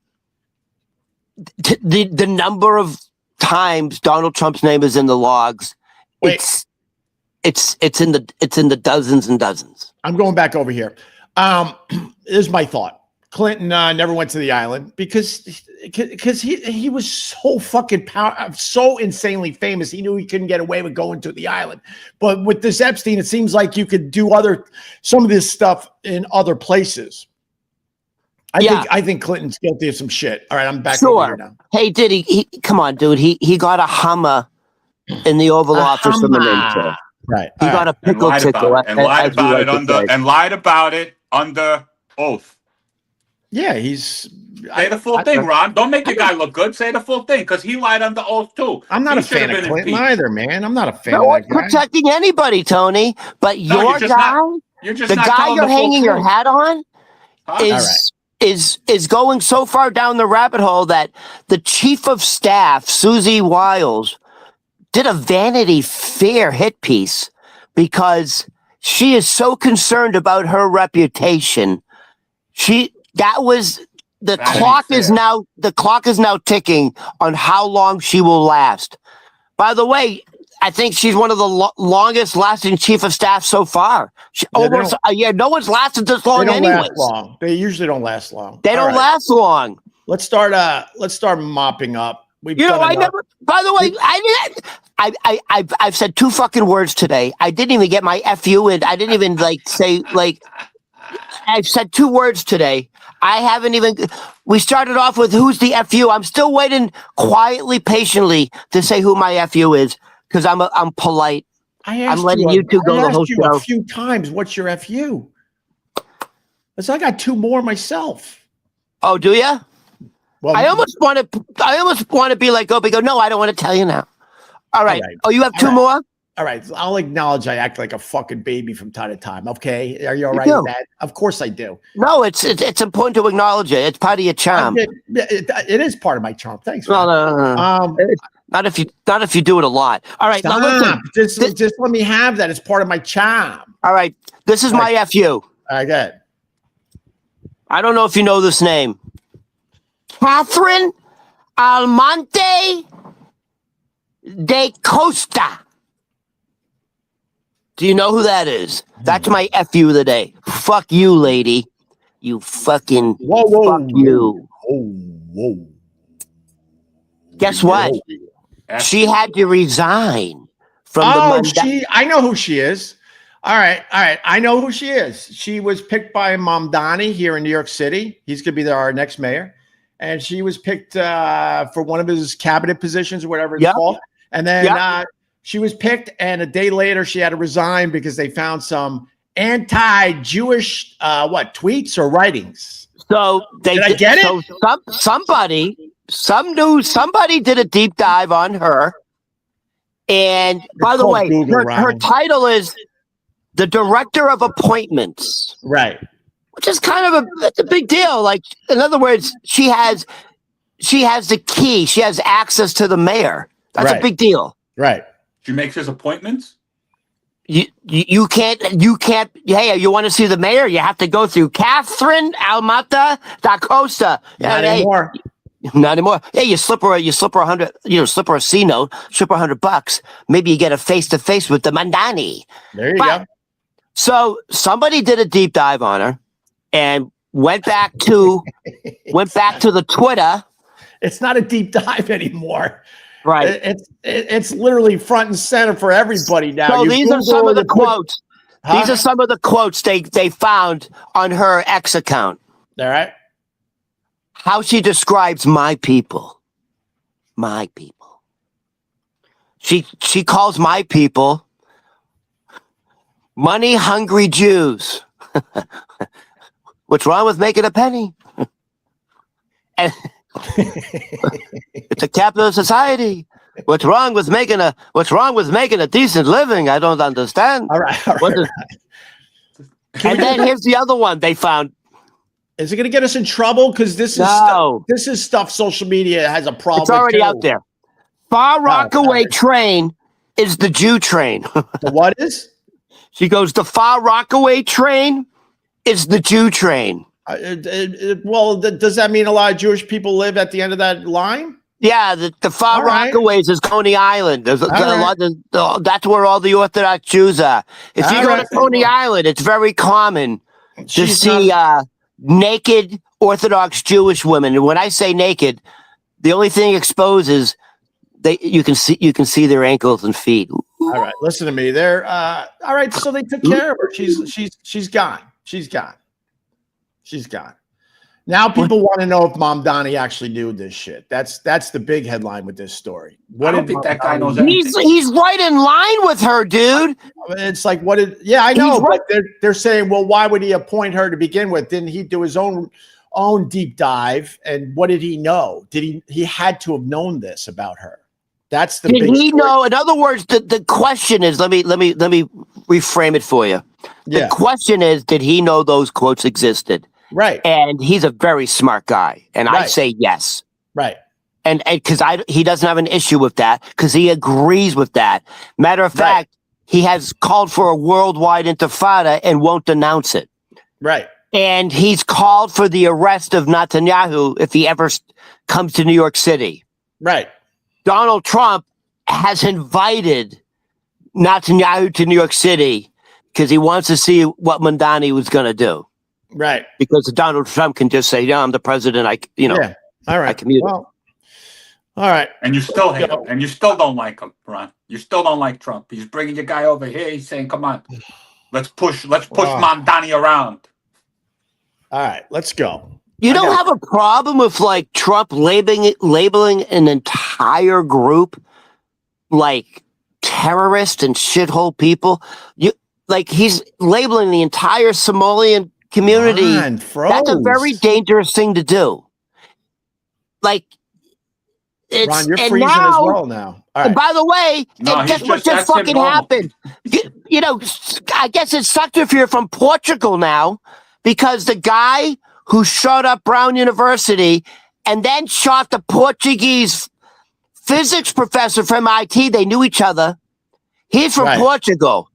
the number of times Donald Trump's name is in the logs. It's in the dozens and dozens. I'm going back over here. Here's my thought. Clinton never went to the island because he was so fucking so insanely famous. He knew he couldn't get away with going to the island. But with this Epstein, it seems like you could do some of this stuff in other places. I think Clinton's guilty of some shit. All right, I'm back over here now. Hey, did he come on, dude? He got a Hummer in the Oval Office from the NATO. Right. He got a pickle tickle and lied about it under oath. Yeah, say the full thing, Ron. Don't make your guy look good. Say the full thing because he lied under oath too. I'm not a fan of Clinton either, man. I'm not a fan of that guy. Protecting anybody, Tony. But your guy, the guy you're hanging your hat on, is going so far down the rabbit hole that the chief of staff, Susie Wiles, did a Vanity Fair hit piece because she is so concerned about her reputation. That was the clock is now ticking on how long she will last. By the way, I think she's one of the longest lasting chief of staff so far. Almost a year. No one's lasted this long anyway. They usually don't last long. They don't last long. Let's start mopping up. By the way, I've said 2 fucking words today. I didn't even get my FU in. I didn't even say I've said 2 words today. I haven't even. We started off with who's the FU. I'm still waiting quietly, patiently to say who my FU is because I'm polite. I'm letting you two go the whole show. A few times. What's your FU? Because I got 2 more myself. Oh, do you? Well, I almost want to be like Opie. Go. No, I don't want to tell you now. All right. Oh, you have 2 more. All right, I'll acknowledge I act like a fucking baby from time to time. Okay, are you all right with that? Of course I do. No, it's important to acknowledge it. It's part of your charm. It is part of my charm. Thanks. No. Not if you do it a lot. All right, stop. Now listen, just let me have that. It's part of my charm. All right, this is my FU. I got it. I don't know if you know this name. Catherine Almonte de Costa. Do you know who that is? That's my FU of the day. Fuck you, lady. You fucking fuck you. Whoa. Guess what? She had to resign from I know who she is. All right. I know who she is. She was picked by Mamdani here in New York City. He's going to be our next mayor. And she was picked for one of his cabinet positions or whatever it's called. And then she was picked, and a day later she had to resign because they found some anti-Jewish tweets or writings. So did I get it? So somebody did a deep dive on her. And by the way, her title is the Director of Appointments. Right. Which is kind of a big deal. Like, in other words, she has the key. She has access to the mayor. That's a big deal. Right. She makes his appointments. You can't. Hey, you want to see the mayor? You have to go through Catherine Almata da Costa. Not anymore. Not anymore. Hey, you slip her $100. Slip her a C note. Slip her $100. Maybe you get a face to face with the Mandani. There you go. So somebody did a deep dive on her and went back to the Twitter. It's not a deep dive anymore. Right. It's literally front and center for everybody now. So these are some of the quotes. These are some of the quotes they found on her X account. All right. How she describes my people. My people. She calls my people money-hungry Jews. What's wrong with making a penny? And it's a capitalist society. What's wrong with making a decent living? I don't understand. All right. And then here's the other one they found. Is it going to get us in trouble? Because this is stuff social media has a problem. It's already out there. Far Rockaway train is the Jew train. The what is? She goes, the Far Rockaway train is the Jew train. Well, does that mean a lot of Jewish people live at the end of that line? Yeah, the Far Rockaways is Coney Island. That's where all the Orthodox Jews are. If you go to Coney Island, it's very common to see naked Orthodox Jewish women. And when I say naked, the only thing exposed is you can see their ankles and feet. All right, listen to me. They're all right. So they took care of her. She's gone. She's gone. Now people want to know if Mamdani actually knew this shit. That's the big headline with this story. I don't think that guy knows anything. He's right in line with her, dude. It's like I know, but they're saying, well, why would he appoint her to begin with? Didn't he do his own deep dive? And what did he know? He had to have known this about her. That's the big Did he know? In other words, the question is, let me reframe it for you. The question is, did he know those quotes existed? Right. And he's a very smart guy. And I say yes. Right. And because he doesn't have an issue with that, because he agrees with that. Matter of fact, he has called for a worldwide intifada and won't denounce it. Right. And he's called for the arrest of Netanyahu if he ever comes to New York City. Right. Donald Trump has invited Netanyahu to New York City because he wants to see what Mandani was going to do. Right. Because Donald Trump can just say, "Yeah, I'm the president. Yeah. All right. I commute." Well, all right. And you still hate him, and you still don't like him, Ron. You still don't like Trump. He's bringing your guy over here. He's saying, "Come on, let's push Mandani around." All right, let's go. You don't have a problem with like Trump labeling an entire group like terrorist and shithole people. He's labeling the entire Somalian community. That's a very dangerous thing to do. Like, it's Ron, you're freezing as well now. All right. By the way, guess what just fucking happened? I guess it sucked if you're from Portugal now, because the guy who shot up Brown University and then shot the Portuguese physics professor from MIT, they knew each other. He's from Portugal.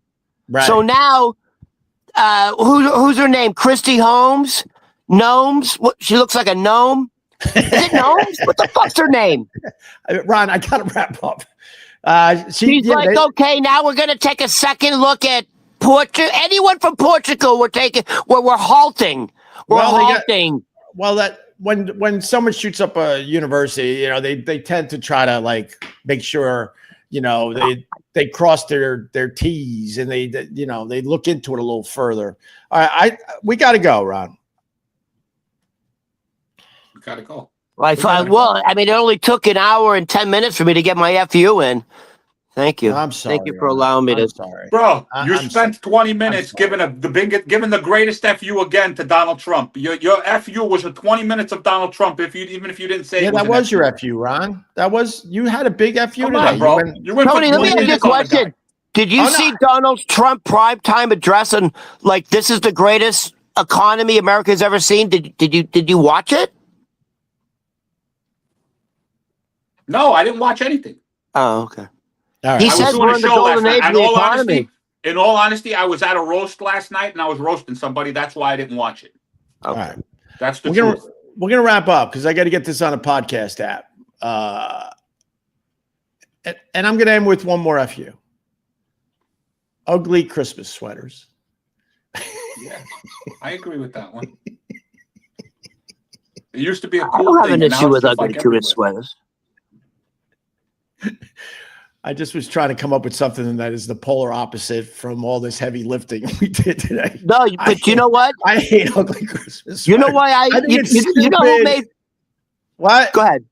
Right. So now, who's her name? Christy Holmes? Gnomes? What? She looks like a gnome. Is it Gnomes? What the fuck's her name? Ron, I gotta wrap up. She's okay, now we're gonna take a second look at Portugal. Anyone from Portugal, we're halting. We're halting. When someone shoots up a university, they tend to try to like make sure, they cross their T's and they look into it a little further. All right, we got to go, Ron. We got to go. It only took an hour and 10 minutes for me to get my FU in. Thank you. I'm sorry. Thank you for allowing me to. Sorry, bro. You spent 20 minutes giving the greatest FU again to Donald Trump. Your FU was 20 minutes of Donald Trump. Even if you didn't say it. That was your FU, Ron. You had a big FU today. On, bro. Tony, let me ask you a question. Did you see Donald Trump primetime address and this is the greatest economy America's ever seen? Did you watch it? No, I didn't watch anything. Oh, okay. All right. He says we're in the golden age of the economy. In all honesty, I was at a roast last night and I was roasting somebody. That's why I didn't watch it. Okay. All right. That's the truth. We're gonna wrap up because I got to get this on a podcast app. And I'm gonna end with one more FU. Ugly Christmas sweaters. Yeah, I agree with that one. It used to be a cool thing. I don't have an issue with ugly Christmas sweaters. I just was trying to come up with something that is the polar opposite from all this heavy lifting we did today. No, but you know what? I hate ugly Christmas sweaters. You know why you know who made what? Go ahead.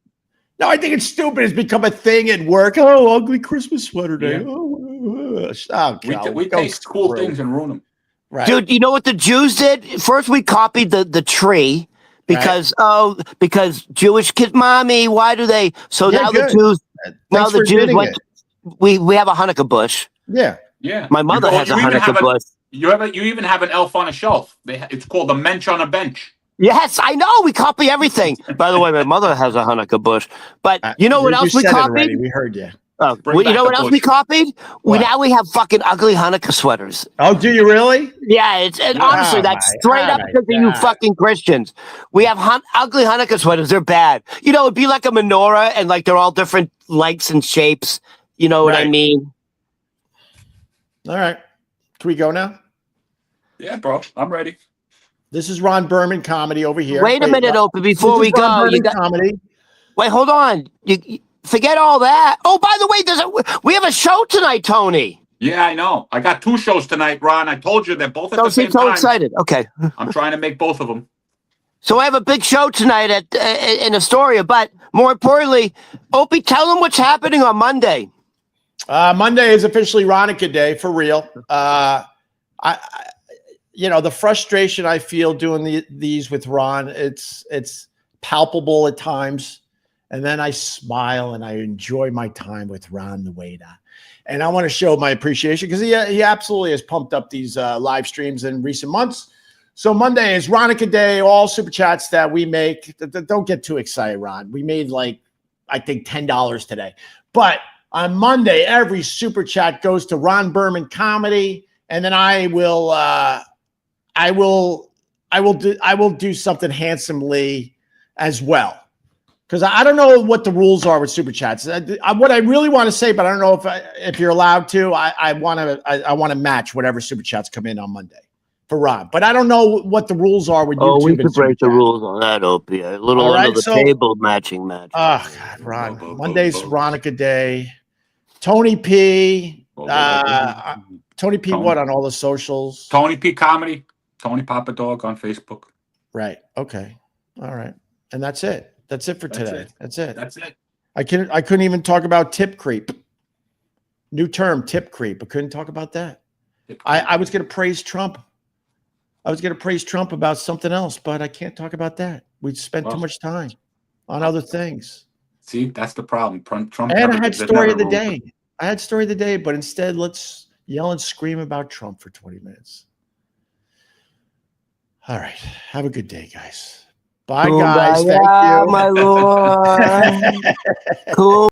No, I think it's stupid. It's become a thing at work. Oh, ugly Christmas sweater day. Yeah. We taste cool things and ruin them. Right. Dude, you know what the Jews did? First, we copied the tree because because Jewish kids, mommy, why do they? So now good. the Jews went. We have a Hanukkah bush. Yeah. Yeah. My mother has a Hanukkah bush. You even have an elf on a shelf. It's called a mensch on a bench. Yes, I know. We copy everything. By the way, my mother has a Hanukkah bush. But you know what else we copied? We heard you. You know what else we copied? We have fucking ugly Hanukkah sweaters. Oh, do you really? Yeah, honestly, that's straight up because of you fucking Christians. We have ugly Hanukkah sweaters. They're bad. It'd be like a menorah and they're all different lengths and shapes. You know what I mean? All right. Can we go now? Yeah, bro. I'm ready. This is Ron Berman comedy over here. Wait a minute, Opie, before we go. You got comedy. Wait, hold on. You forget all that. Oh, by the way, we have a show tonight, Tony. Yeah, I know. I got 2 shows tonight, Ron. I told you they're both at the same time. So excited. Okay. I'm trying to make both of them. So I have a big show tonight in Astoria, but more importantly, Opie, tell them what's happening on Monday. Monday is officially Ronica Day for real. The frustration I feel doing these with Ron, it's palpable at times. And then I smile and I enjoy my time with Ron the waiter. And I want to show my appreciation because he absolutely has pumped up these live streams in recent months. So Monday is Ronica Day, all super chats that we make. Don't get too excited, Ron. We made I think $10 today. But on Monday, every super chat goes to Ron Berman Comedy. And then I will I will do something handsomely as well. Because I don't know what the rules are with super chats. What I really want to say, but I don't know if you're allowed to. I want to match whatever super chats come in on Monday for Rob. But I don't know what the rules are with YouTube. Oh, we and could break the Super Chats. rules on that, Opie. A little All right, under the table matching match. Oh God, Ron. Monday's Veronica Day. Tony P. Tony P. What on all the socials? Tony P. Comedy. Tony Papa Dog on Facebook. Right. Okay. All right. And that's it. That's it for today. That's it. That's it. I couldn't even talk about tip creep. New term, tip creep. I couldn't talk about that. I was going to praise Trump. I was going to praise Trump about something else, but I can't talk about that. We spent too much time on other things. See, that's the problem. Trump. And I had story of the day. I had story of the day, but instead, let's yell and scream about Trump for 20 minutes. All right. Have a good day, guys. Bye, guys. Thank you. My lord. Cool.